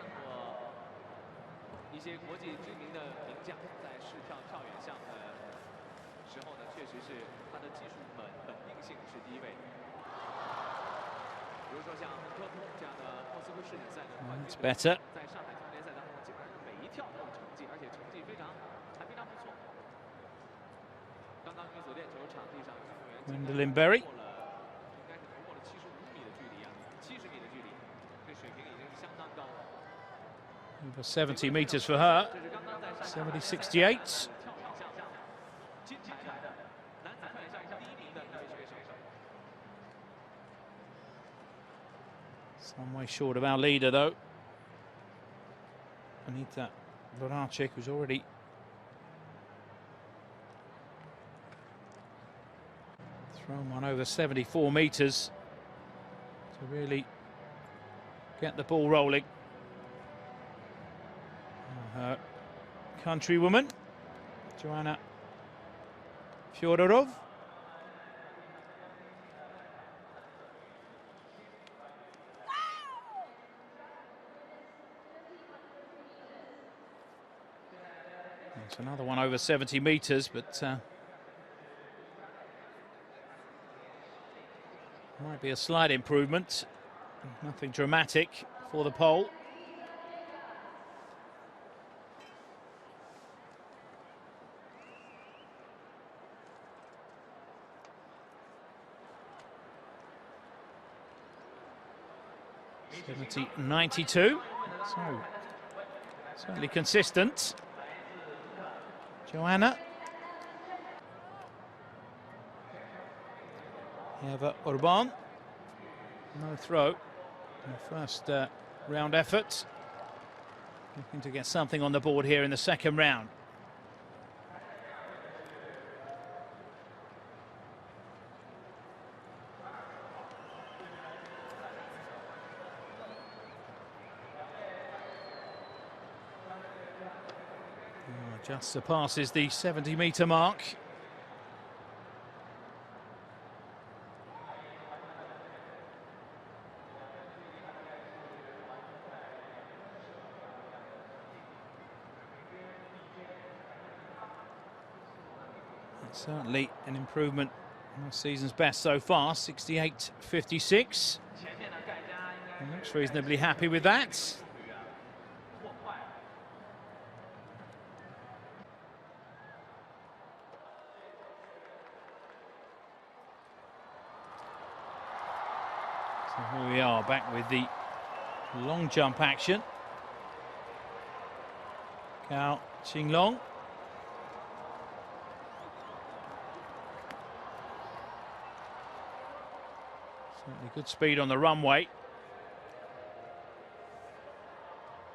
That's better. Gwendolyn Berry. Over 70 metres for her. 70.68. Some way short of our leader, though. Anita Voracek, who's already thrown one over 74 metres to really get the ball rolling. Her countrywoman, Joanna Fyodorov. It's another one over 70 metres, but might be a slight improvement. Nothing dramatic for the pole. .92, so certainly consistent. Joanna. Eva Urban. No throw in the first round effort. Looking to get something on the board here in the second round. Just surpasses the 70-metre mark. Certainly an improvement on the season's best so far, 68.56. Looks reasonably happy with that. So here we are, back with the long jump action. Cao Qinglong. Certainly good speed on the runway.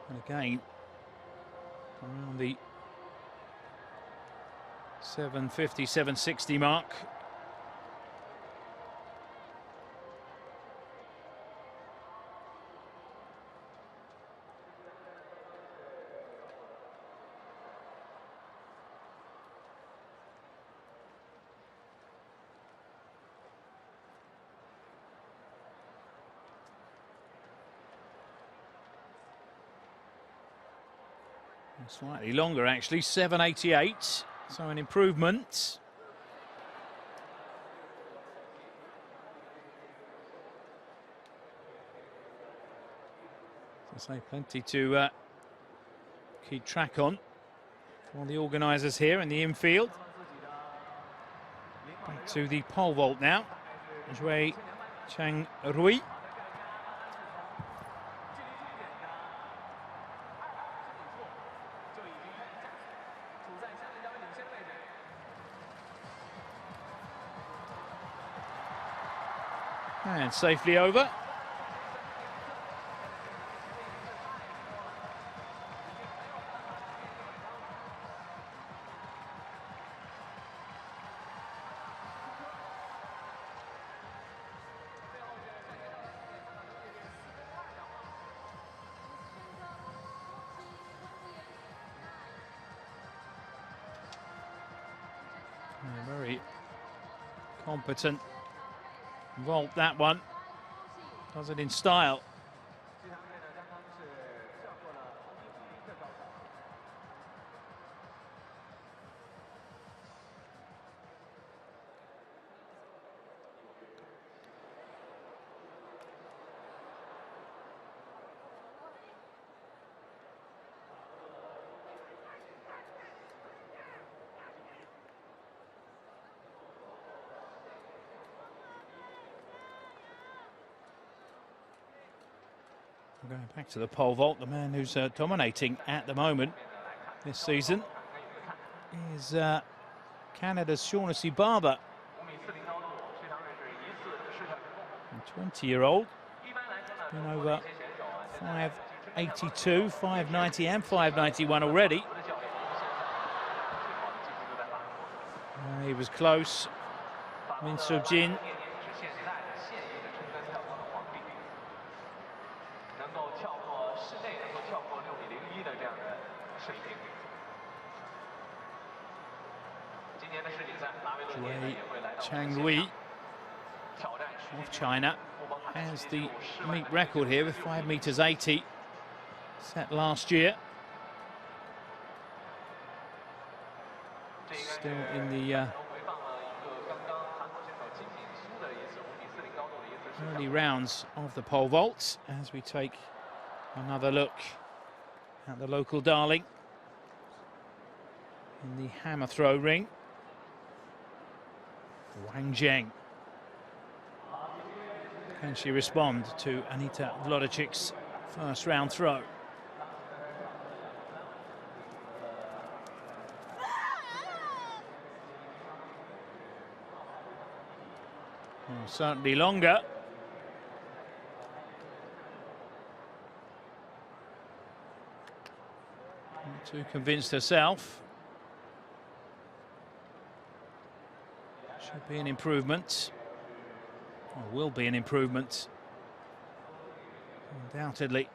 And again, around the 750, 760 mark. Slightly longer, actually, 788, so an improvement. As I say, plenty to keep track on for the organisers here in the infield. Back to the pole vault now. Zhui Chang Rui. And safely over. Very competent vault, that one. Does it in style. Going back to the pole vault, the man who's dominating at the moment this season is Canada's Shaughnessy Barber, a 20-year-old. Been over 582, 590 and 591 already. He was close. Min Soo-jin. Zhui Changwei of China has the meet record here with 5 meters 80 set last year. Still in the early rounds of the pole vault as we take another look at the local darling in the hammer throw ring. Wang Zheng. Can she respond to Anita Vlodicic's first round throw? Well, certainly longer. Not too convinced herself. Should be an improvement, or will be an improvement, undoubtedly.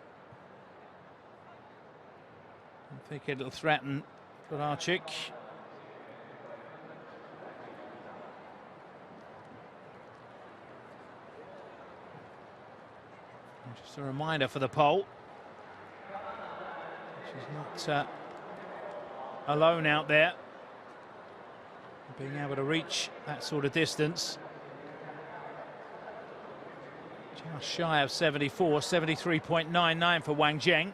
I think it'll threaten Vlodicic. Just a reminder for the pole, she's not alone out there. being able to reach that sort of distance. Just shy of 74, 73.99 for Wang Zheng.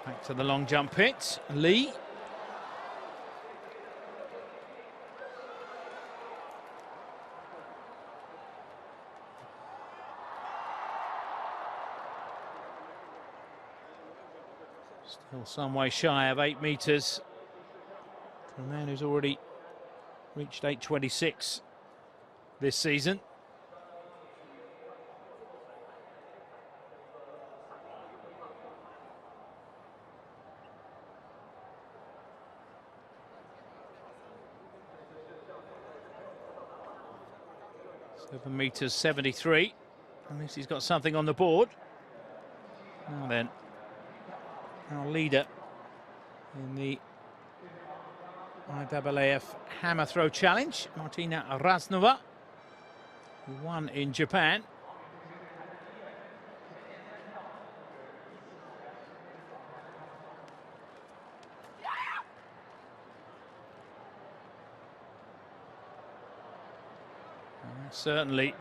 Back to the long jump pit, Lee. Still some way shy of 8 metres for a man who's already reached 8:26 this season. $7.73. At least he's got something on the board. Now then, our leader in the IAAF Hammer Throw Challenge, Martina Raznova, who won in Japan. Certainly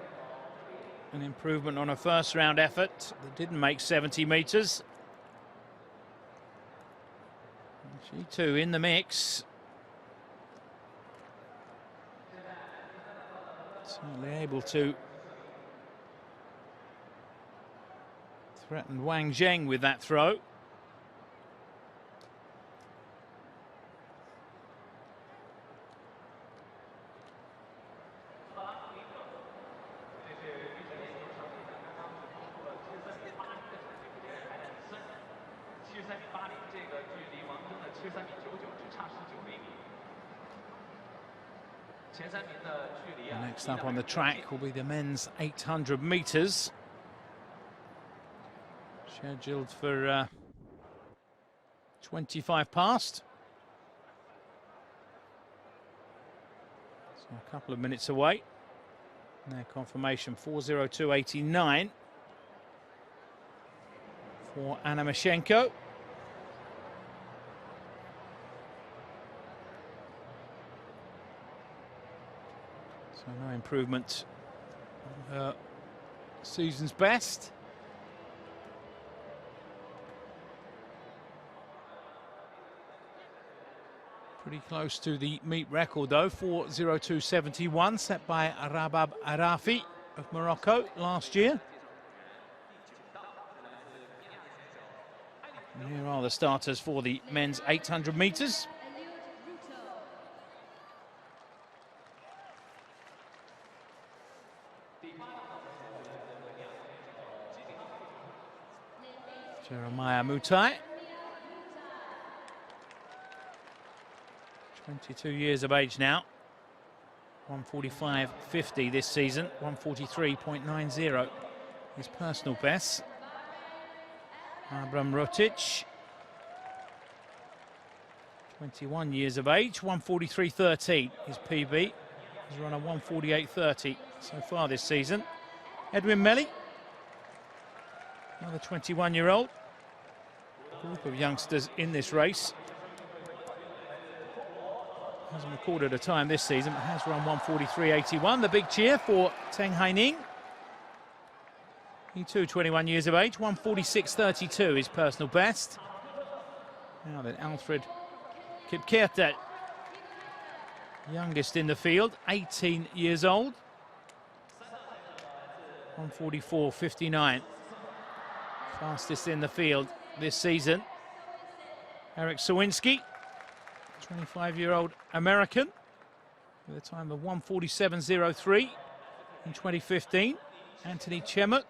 an improvement on a first round effort that didn't make 70 metres. She too in the mix. Certainly able to threaten Wang Zheng with that throw. Next up on the track will be the men's 800 metres, scheduled for 25 past. So a couple of minutes away. And their confirmation 4:02.89 for Anna Mashenko. So no improvement on her season's best. Pretty close to the meet record though, 4:02.71 set by Rabab Arafi of Morocco last year. And here are the starters for the men's 800 metres. Jeremiah Mutai, 22 years of age now, 145.50 this season, 143.90 his personal best. Abram Rotic, 21 years of age, 143.13 his PB. He's run a 148.30 so far this season. Edwin Melli, another 21-year-old. Group of youngsters in this race. Hasn't recorded a time this season, but has run 143.81. The big cheer for Teng Haining. He too 21 years of age, 146.32 his personal best. Now then, Alfred Kipketer, youngest in the field, 18 years old. 144.59. Fastest in the field this season. Eric Sawinski, 25-year-old American, with a time of 147.03 in 2015. Anthony Chemut,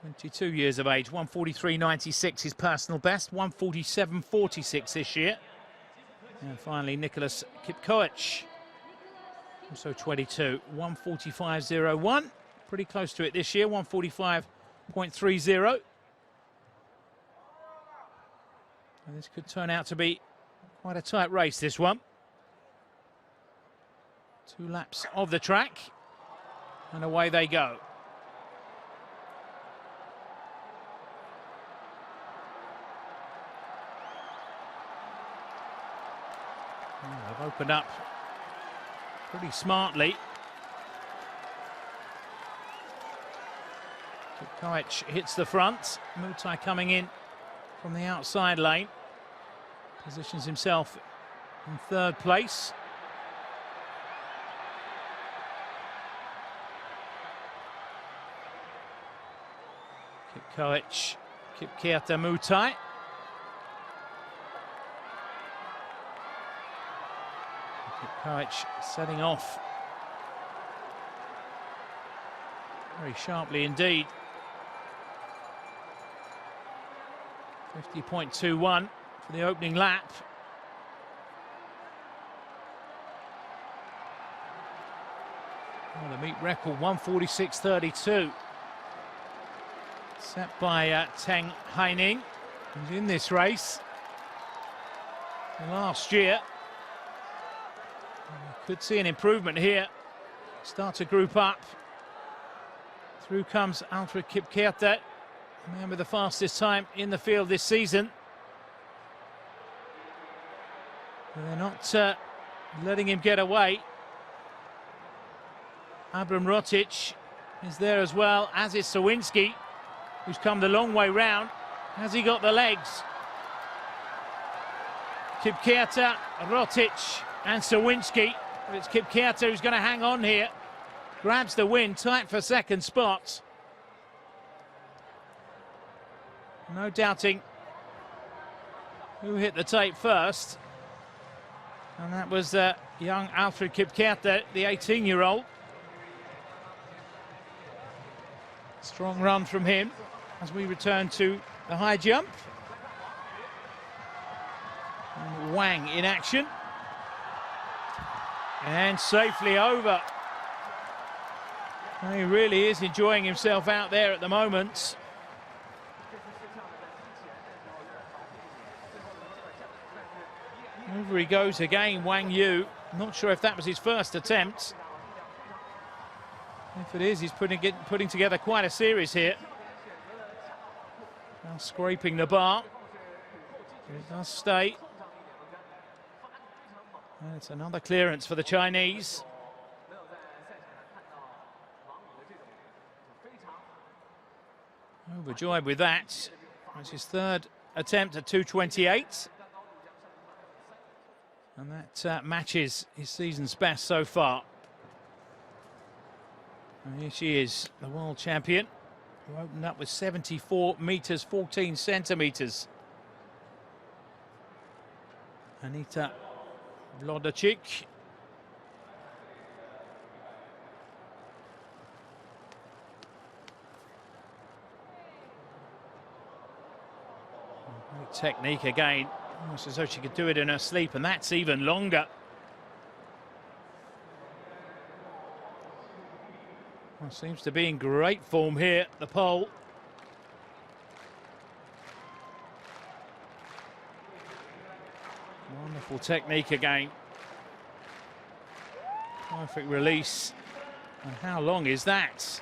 22 years of age, 143.96 his personal best, 147.46 this year. And finally, Nicholas Kipkoech, also 22, 145.01. Pretty close to it this year, 145.30. And this could turn out to be quite a tight race, this one. 2 laps of the track, and away they go. They've opened up pretty smartly. Kipkoech hits the front. Mutai coming in from the outside lane. Positions himself in 3rd place. Kipkoech, Kipkeita Mutai. Kipkoech setting off very sharply indeed. 50.21 for the opening lap. Oh, the meet record 1:46.32. Set by Teng Haining, who's in this race last year. Could see an improvement here. Start to group up. Through comes Alfred Kipkeita, the man with the fastest time in the field this season. But they're not letting him get away. Abram Rotic is there as well, as is Sawinski, who's come the long way round. Has he got the legs? Kipkeita, Rotic and Sawinski. It's Kipkeita who's going to hang on here. Grabs the win, tight for 2nd spot. No doubting who hit the tape first. And that was young Alfred Kipkeita, the 18-year-old. Strong run from him as we return to the high jump. And Wang in action. And safely over. He really is enjoying himself out there at the moment. Over he goes again, Wang Yu. Not sure if that was his first attempt. If it is, he's putting together quite a series here. Now scraping the bar. It does stay. And it's another clearance for the Chinese. Overjoyed with that. That's his 3rd attempt at 2:28. And that matches his season's best so far. And here she is, the world champion, who opened up with 74 metres, 14 centimetres. Anita Vlodacik. Great technique again. Almost as though she could do it in her sleep, and that's even longer. Well, seems to be in great form here, the pole. Wonderful technique again. Perfect release. And how long is that?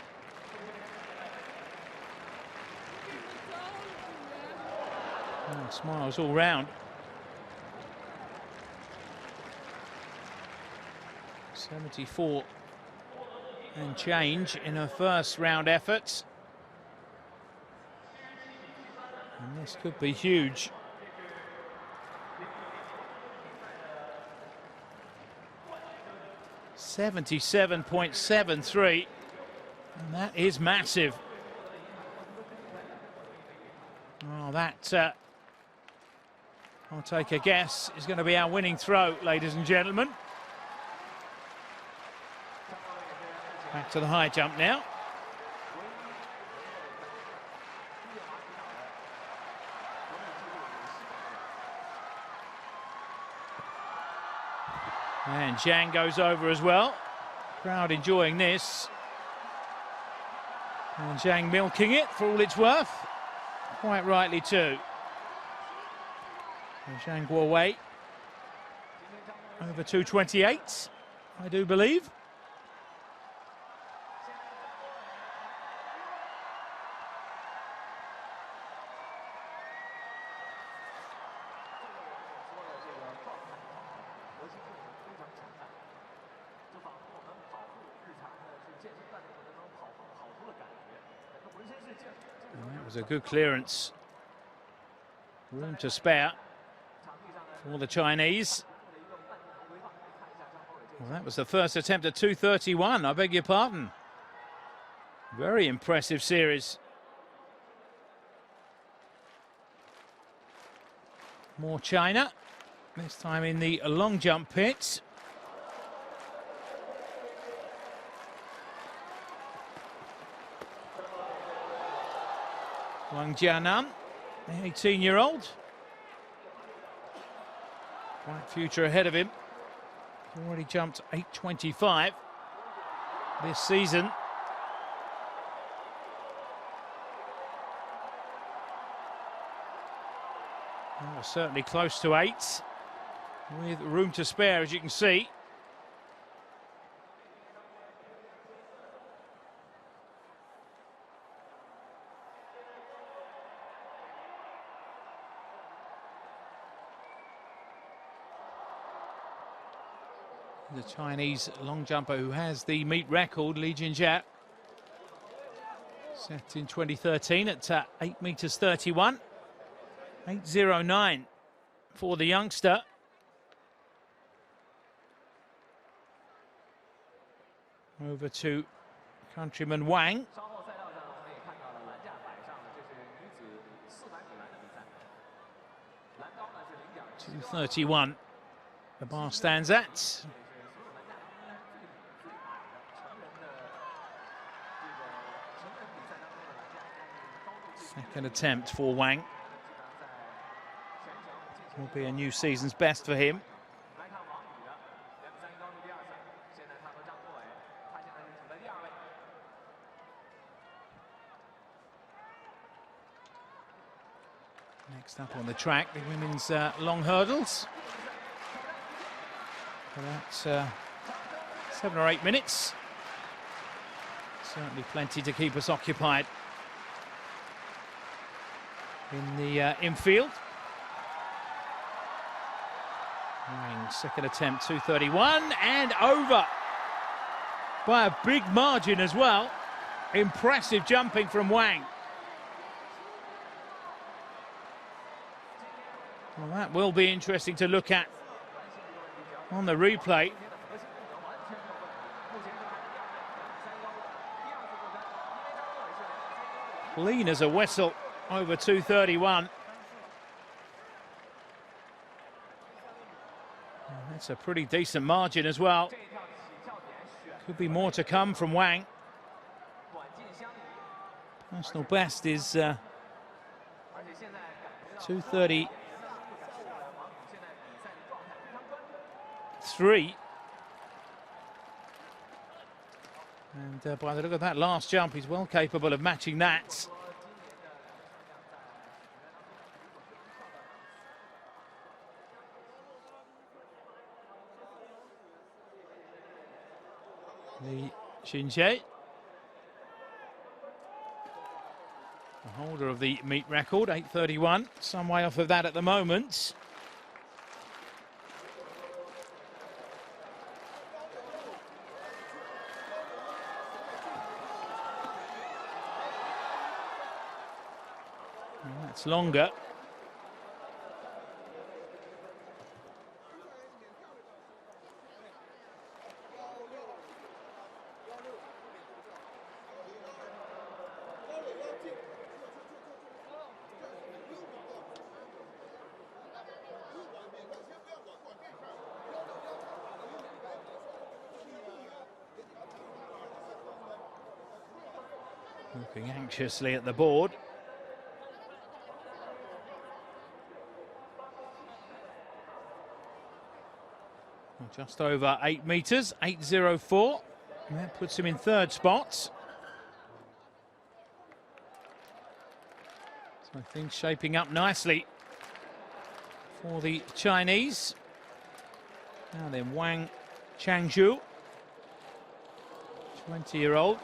Oh, smiles all round. 74 and change in her first round effort. And this could be huge. .77.73, and that is massive. Oh, that, I'll take a guess, is going to be our winning throw, ladies and gentlemen. Back to the high jump now. And Zhang goes over as well. Crowd enjoying this. And Zhang milking it for all it's worth. Quite rightly too. And Zhang Guowei over 2:28. I do believe. And that was a good clearance. Room to spare for the Chinese. Well, that was the first attempt at 2:31. I beg your pardon. Very impressive series. More China. This time in the long jump pit. Wang Jianan, the 18-year-old. Bright future ahead of him. He's already jumped 8:25 this season. Well, certainly close to 8, with room to spare, as you can see. The Chinese long jumper who has the meet record, Li Jinjia, set in 2013 at 8 meters 31, 8:09 for the youngster. Over to countryman Wang. 2:31 the bar stands at. Second attempt for Wang. Will be a new season's best for him. Next up on the track, the women's long hurdles. About 7 or 8 minutes. Certainly plenty to keep us occupied in the infield. Wang's second attempt, 2:31, and over by a big margin as well. Impressive jumping from Wang. Well, that will be interesting to look at on the replay. Clean as a whistle over 2:31. That's a pretty decent margin as well. Could be more to come from Wang. Personal best is 2:33. And by the look of that last jump, he's well capable of matching that. Li Jinjia, the holder of the meet record, 8:31, some way off of that at the moment. And that's longer. Looking anxiously at the board. Well, just over 8 meters, 8:04. And that puts him in third spot. So things shaping up nicely for the Chinese. Now then, Wang Changzhou, 20-year-old.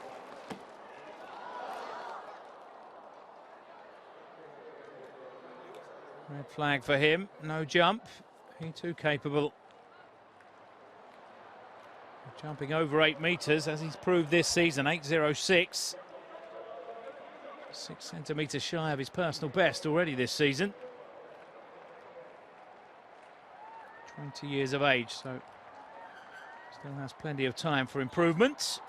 Red flag for him, no jump. He too capable. Jumping over 8 meters, as he's proved this season, 8.06. 6 centimeters shy of his personal best already this season. 20 years of age, so still has plenty of time for improvements.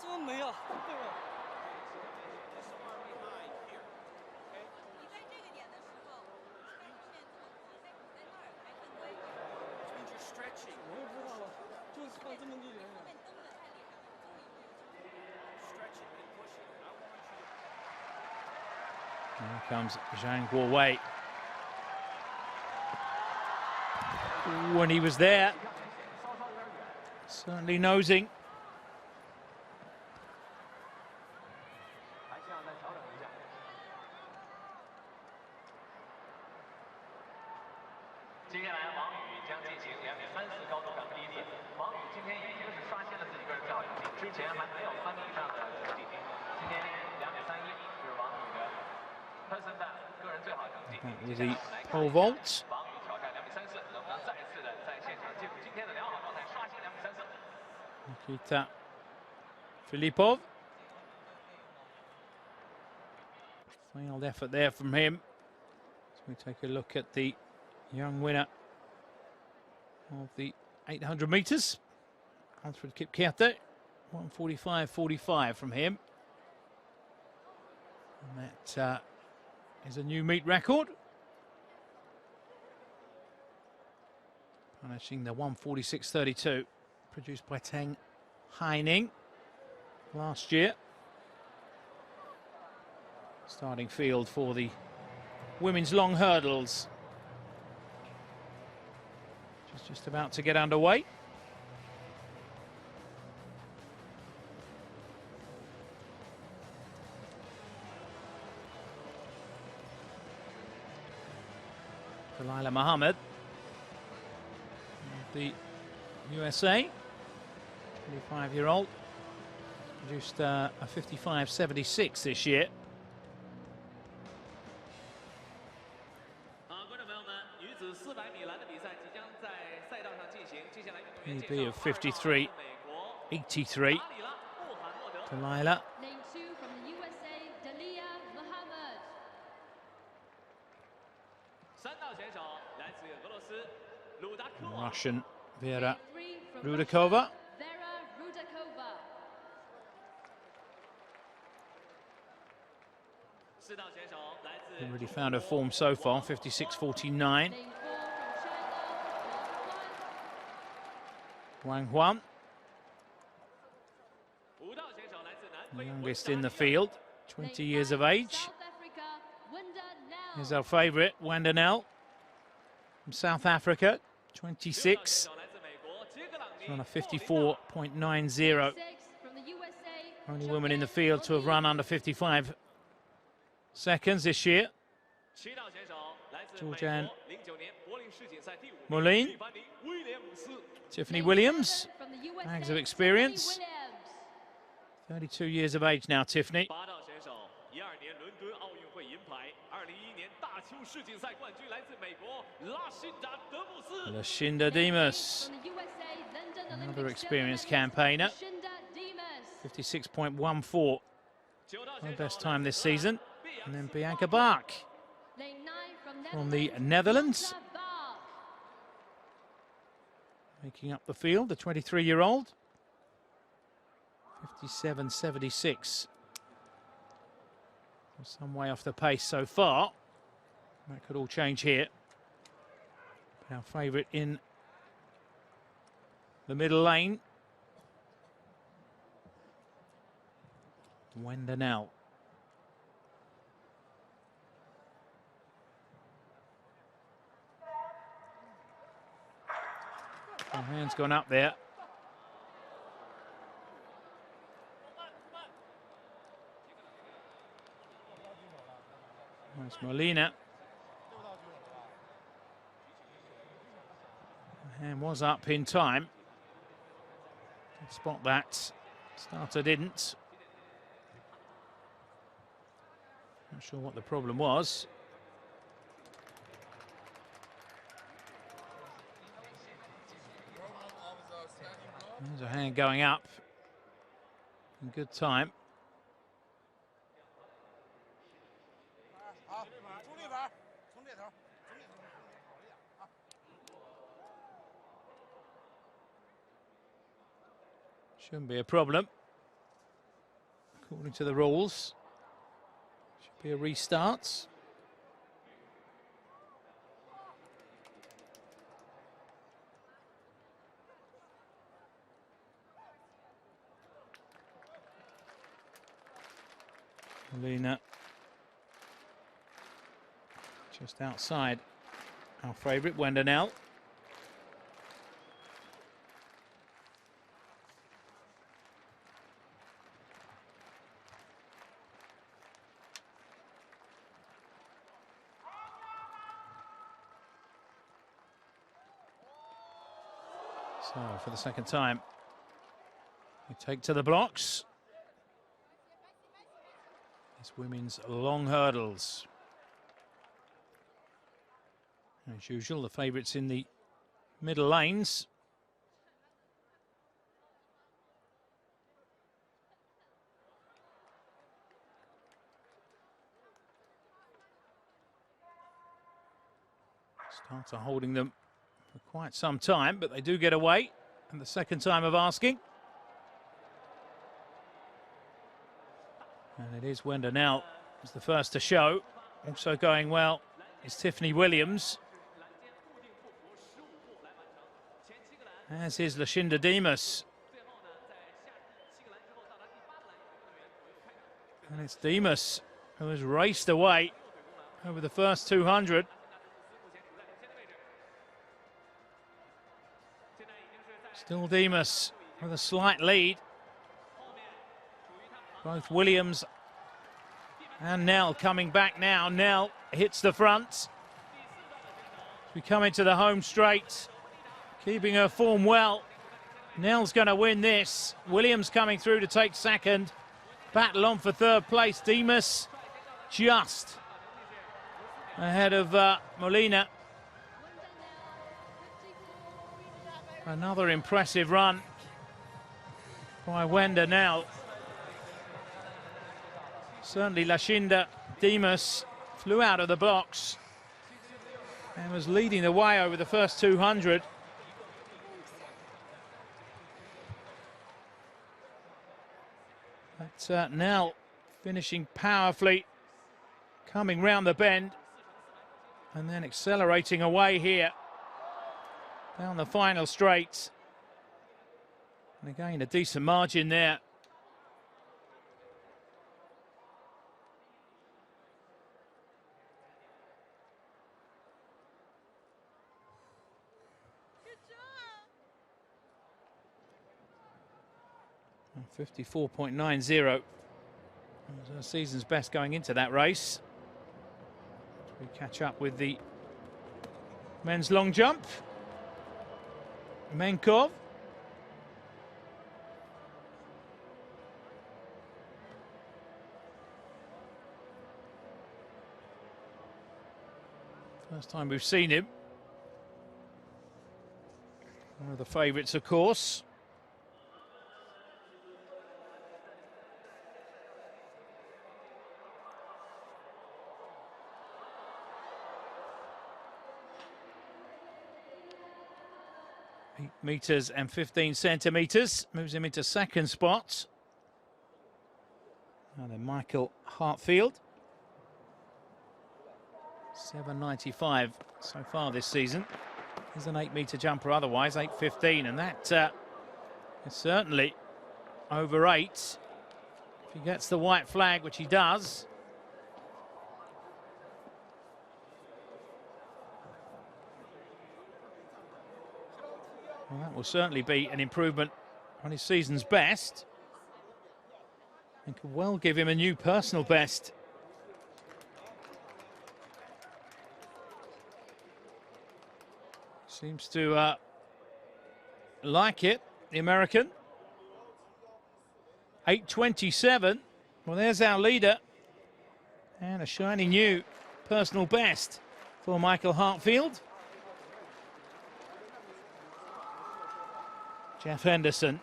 Here comes Zhang Guowei. When he was there, certainly nosing. With the pole vault. Nikita Filipov. Failed effort there from him. So we take a look at the young winner of the 800 meters. Alfred Kipketer, 1:45.45 from him. And that is a new meet record. Punishing the 1:46.32 produced by Teng Haining last year. Starting field for the women's long hurdles. Just about to get underway. Delilah Muhammad, the USA, 25-year-old, produced a 55.76 this year. PB of 53.83. Delilah. Russian Vera Rudakova. Already found her form so far, 56.49. Wang Huan, the youngest in the field, 20 years of age. Here's our favourite, Wanda Nell from South Africa, 26. She's on a 54.90. Only woman in the field to have run under 55 seconds this year. Georgianne Moline, Tiffany Williams, bags of experience. 32 years of age now, Tiffany. Lashinda Demus, another experienced campaigner. 56.14, her best time this season. And then Bianca Bach from the Netherlands, making up the field, the 23-year-old. 57.76. Some way off the pace so far. That could all change here. But our favourite in the middle lane, Wanda Nell. Her hand's gone up there. That's Molina. Her hand was up in time. Spot that. Starter didn't. Not sure what the problem was. There's a hand going up. In good time. Shouldn't be a problem, according to the rules. Should be a restart. Molina just outside our favourite, Wendenell. So for the second time, we take to the blocks. It's women's long hurdles. As usual, the favourites in the middle lanes. Starter holding them for quite some time, but they do get away. And the second time of asking. And it is Wendenell who's the first to show. Also going well is Tiffany Williams. As is Lashinda Demas. And it's Demas who has raced away over the first 200. Still Demas with a slight lead. Both Williams and Nell coming back now. Nell hits the front. We come into the home straight, keeping her form well. Nell's going to win this. Williams coming through to take second. Battle on for third place. Demas just ahead of Molina. Another impressive run by Wendenell. Certainly Lashinda Demas flew out of the blocks and was leading the way over the first 200. But Nell finishing powerfully, coming round the bend and then accelerating away here down the final straight. And again, a decent margin there. And 54.90 was her season's best going into that race. We catch up with the men's long jump. Menkov. First time we've seen him. One of the favourites, of course. Meters and 15 centimetres, moves him into second spot. And then Michael Hartfield, 7.95 so far this season. He's an 8-metre jumper otherwise, 8.15, and that is certainly over 8. If he gets the white flag, which he does. Well, that will certainly be an improvement on his season's best and could well give him a new personal best. Seems to like it, the American. 8:27. Well, there's our leader. And a shiny new personal best for Michael Hartfield. Jeff Henderson.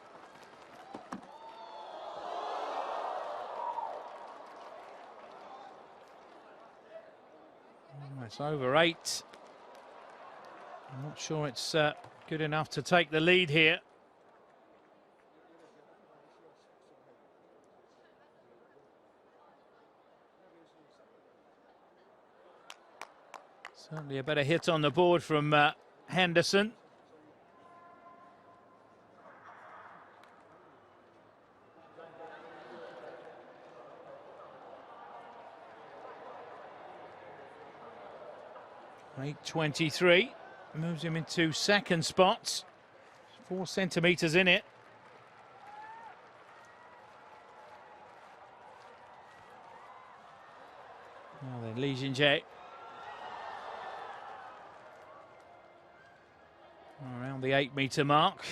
Oh, it's over 8. I'm not sure it's good enough to take the lead here. Certainly a better hit on the board from Henderson. .823 moves him into second spots. 4 centimetres in it. Now then, Li Jinjie. Around the 8-metre mark.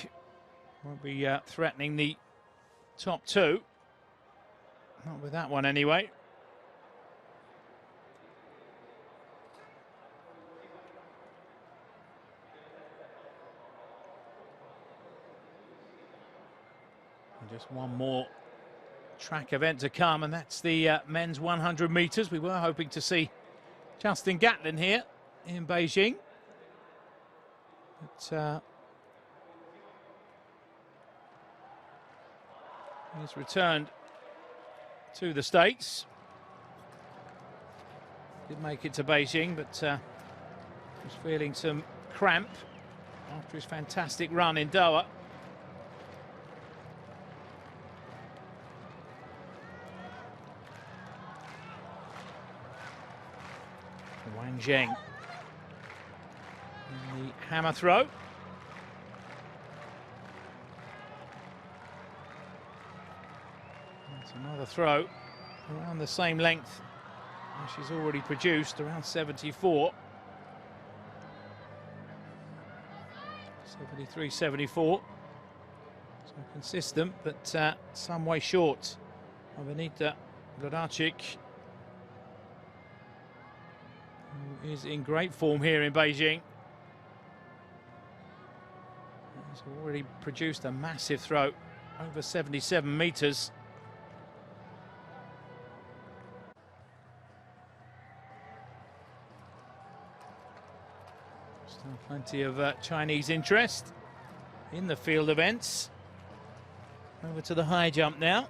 Won't be threatening the top 2. Not with that one anyway. And just one more track event to come, and that's the men's 100 metres. We were hoping to see Justin Gatlin here in Beijing. But he's returned to the States. Did make it to Beijing, but was feeling some cramp after his fantastic run in Doha. Wang Zheng in the hammer throw. That's another throw around the same length as she's already produced, around 74. 73, 74. So consistent, but some way short of Anita Wlodarczyk, who is in great form here in Beijing. He's already produced a massive throw, over 77 metres. Still plenty of Chinese interest in the field events. Over to the high jump now.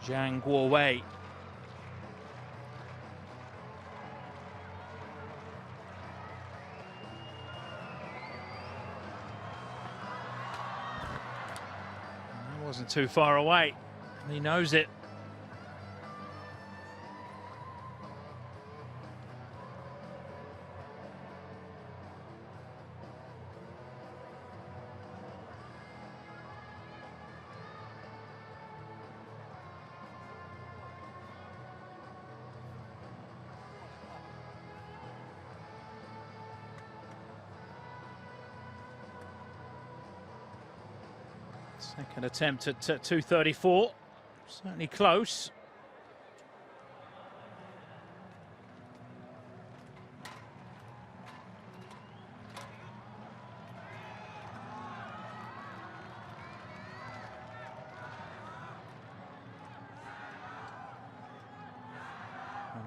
Zhang Guowei. That wasn't too far away, and he knows it. Second attempt at 2:34, certainly close.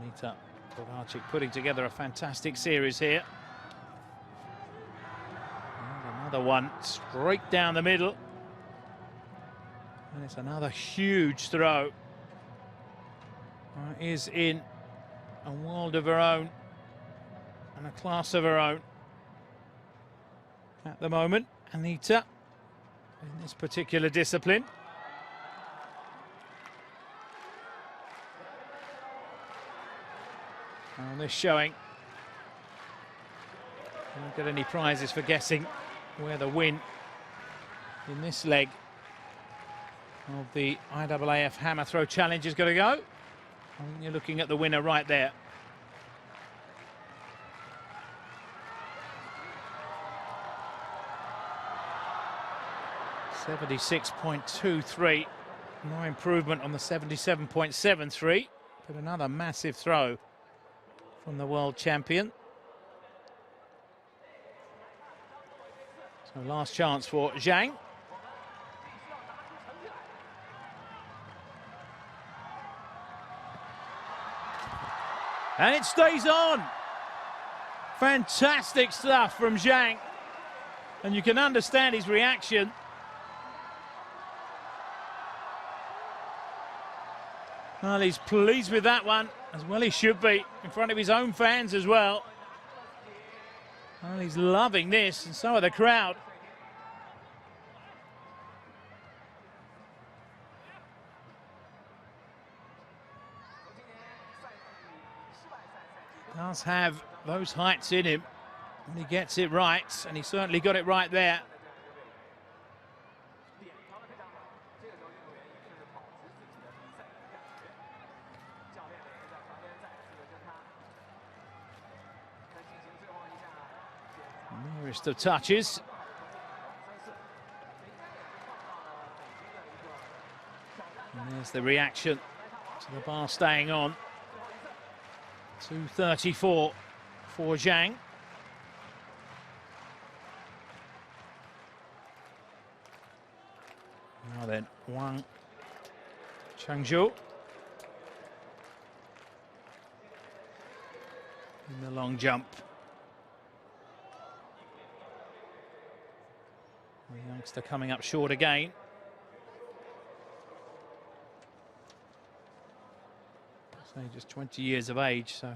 Anita Wlodarczyk putting together a fantastic series here. And another one straight down the middle. And it's another huge throw. Is in a world of her own and a class of her own at the moment, Anita, in this particular discipline. On this showing, won't get any prizes for guessing where the win in this leg of the IAAF Hammer Throw Challenge is going to go. I think you're looking at the winner right there. 76.23. No improvement on the 77.73. But another massive throw from the world champion. So last chance for Zhang. And it stays on. Fantastic stuff from Zhang. And you can understand his reaction. Well, he's pleased with that one, as well he should be, in front of his own fans as well. Well, he's loving this, and so are the crowd. Does have those heights in him when he gets it right, and he certainly got it right there. Nearest of touches. And there's the reaction to the bar staying on. 2:34 for Zhang. Now then, Wang Changzhou in the long jump. The youngster coming up short again. Say just 20 years of age, so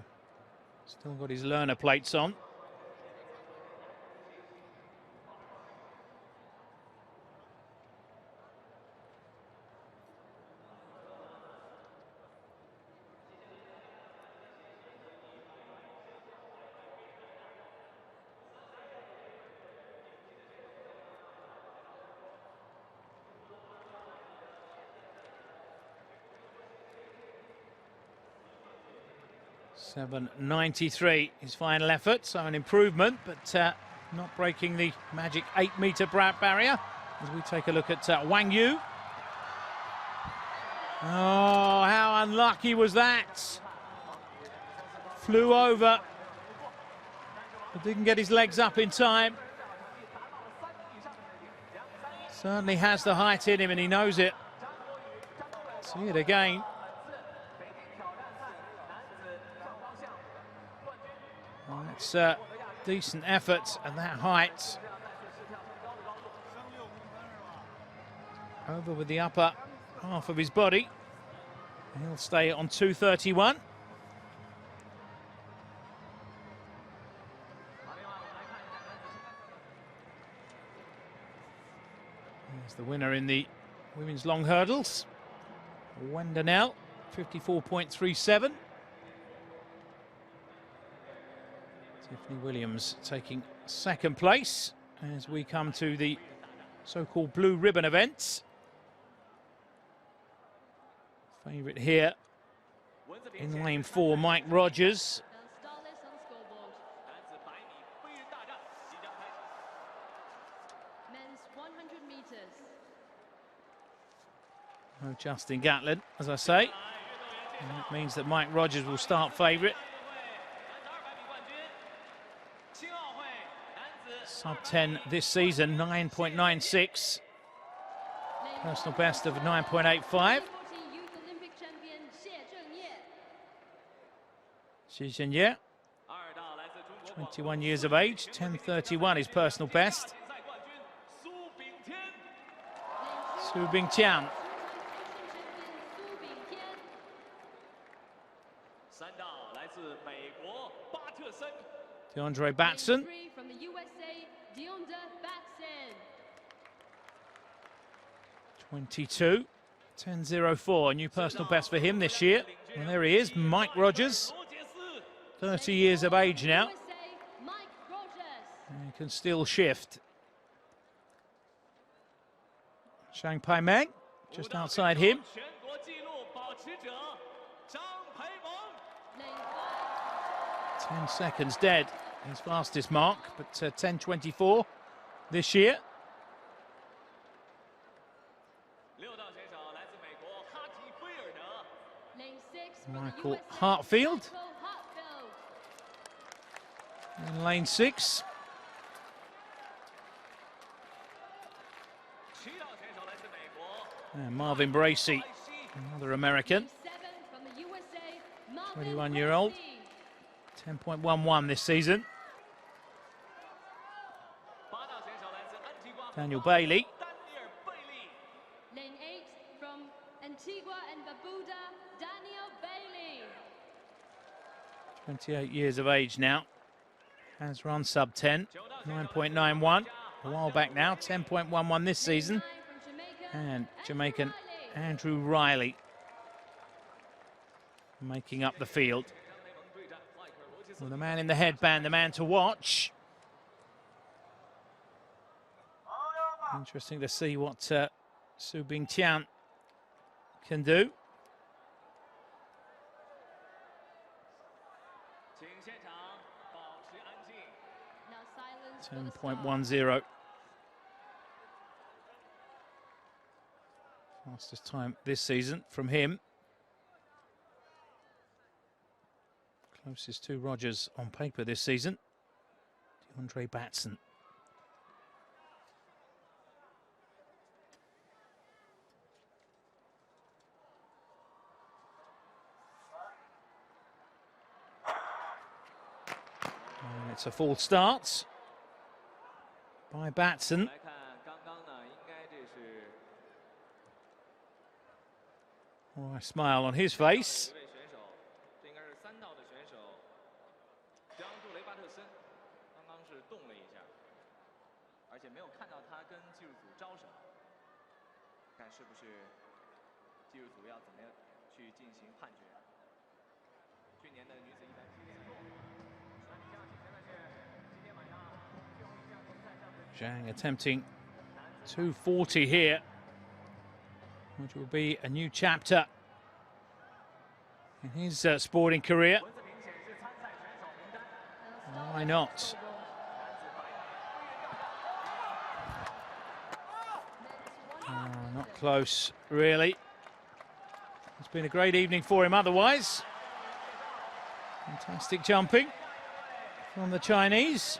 still got his learner plates on. .793 his final effort, so an improvement, but not breaking the magic 8-meter barrier. As we take a look at Wang Yu. Oh, how unlucky was that? Flew over, but didn't get his legs up in time. Certainly has the height in him, and he knows it. See it again. Well, that's a decent effort at that height. Over with the upper half of his body. He'll stay on 2:31. There's the winner in the women's long hurdles. Wendenell, 54.37. Tiffany Williams taking second place as we come to the so-called blue ribbon events. Favourite here in lane 4, Mike Rogers. Men's 100 meters. No Justin Gatlin, as I say. And that means that Mike Rogers will start favourite. Sub 10 this season, 9.96. Personal best of 9.85. Youth Olympic champion Xi Zhenye, 21 years of age, 10:31 his personal best. Su Bingtian. DeAndre Batson. From the USA, DeAndre Batson. 22, 10:04, a new personal best for him this year. And there he is, Mike Rogers, 30 years of age now. USA, Mike Rogers. And he can still shift. Zhang Paimeng, just outside him. 10 seconds dead, his fastest mark, but 10:24 this year. Michael USA, Hartfield Michael Hartfield. in lane 6. And Marvin Bracey, another American, 21-year-old, 10.11 this season. Daniel Bailey. Lane 8 from Antigua and Barbuda, Daniel Bailey. 28 years of age now. Has run sub 10, 9.91. A while back now, 10.11 this season. And Jamaican Andrew Riley making up the field. Well, the man in the headband, the man to watch. Interesting to see what Su Bingqian can do. 10.10. Fastest time this season from him. Closest to Rogers on paper this season, DeAndre Batson. And it's a full start by Batson. Oh, a smile on his face. Zhang attempting 240 here, which will be a new chapter in his sporting career. Why not? Not close, really. It's been a great evening for him otherwise. Fantastic jumping from the Chinese.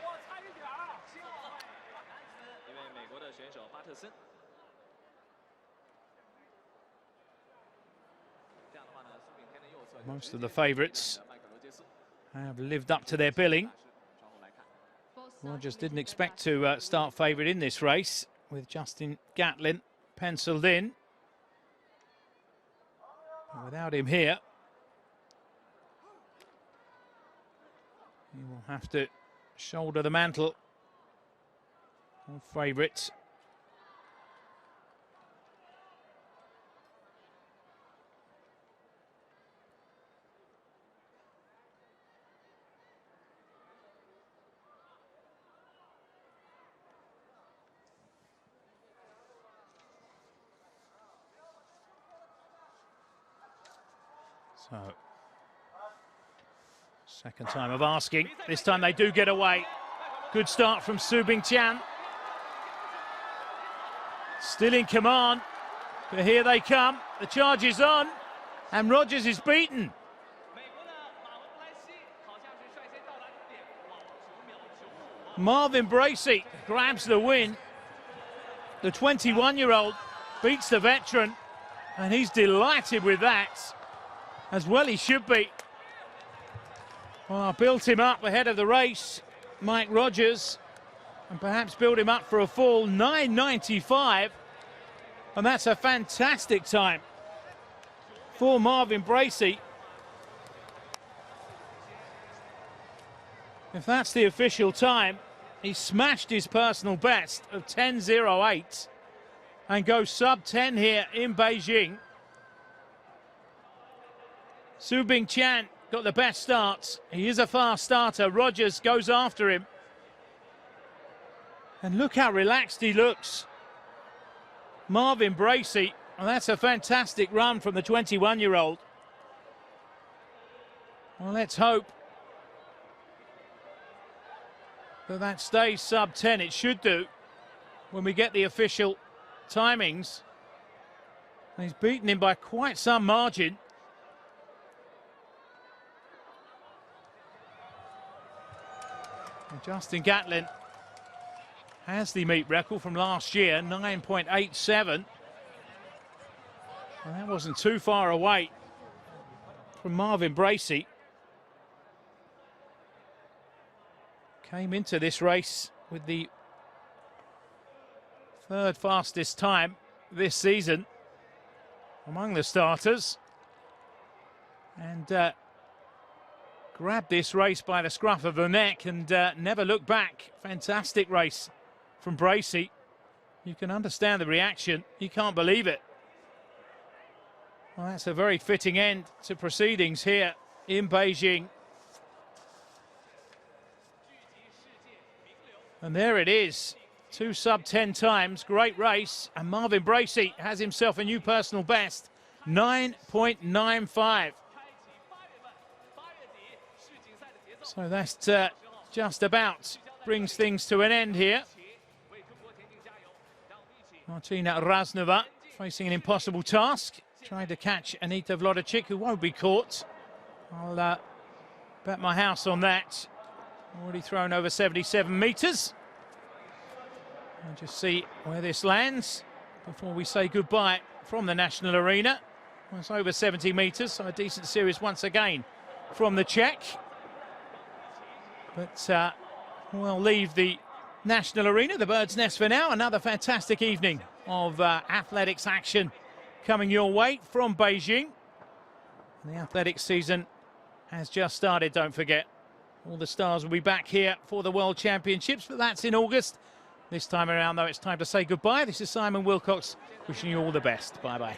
Most of the favourites have lived up to their billing. Rogers didn't expect to start favourite in this race, with Justin Gatlin penciled in. But without him here, he will have to shoulder the mantle of favourite. So, second time of asking. This time they do get away. Good start from Su Bingqian. Still in command, but here they come. The charge is on, and Rogers is beaten. Marvin Bracey grabs the win. The 21-year-old beats the veteran, and he's delighted with that. As well he should be. Well, built him up ahead of the race, Mike Rogers, and perhaps build him up for a full 9.95. And that's a fantastic time for Marvin Bracey. If that's the official time, he smashed his personal best of 10.08 and goes sub 10 here in Beijing. Su Bingqian got the best starts. He is a fast starter. Rogers goes after him. And look how relaxed he looks. Marvin Bracey, and that's a fantastic run from the 21-year-old. Well, let's hope that stays sub 10. It should do when we get the official timings. And he's beaten him by quite some margin. Justin Gatlin has the meet record from last year, 9.87. And that wasn't too far away from Marvin Bracey. Came into this race with the third fastest time this season among the starters. And grabbed this race by the scruff of the neck and never looked back. Fantastic race from Bracey. You can understand the reaction. You can't believe it. Well, that's a very fitting end to proceedings here in Beijing. And there it is. 2 sub-10 times. Great race. And Marvin Bracey has himself a new personal best. 9.95. So that's just about brings things to an end here. Martina Raznova facing an impossible task, trying to catch Anita Vlodicic, who won't be caught. I'll bet my house on that. Already thrown over 77 metres. I'll just see where this lands before we say goodbye from the National Arena. Well, it's over 70 metres, so a decent series once again from the Czech. But we'll leave the National Arena, the Bird's Nest for now. Another fantastic evening of athletics action coming your way from Beijing. And the athletics season has just started, don't forget. All the stars will be back here for the World Championships, but that's in August. This time around, though, it's time to say goodbye. This is Simon Wilcox wishing you all the best. Bye-bye.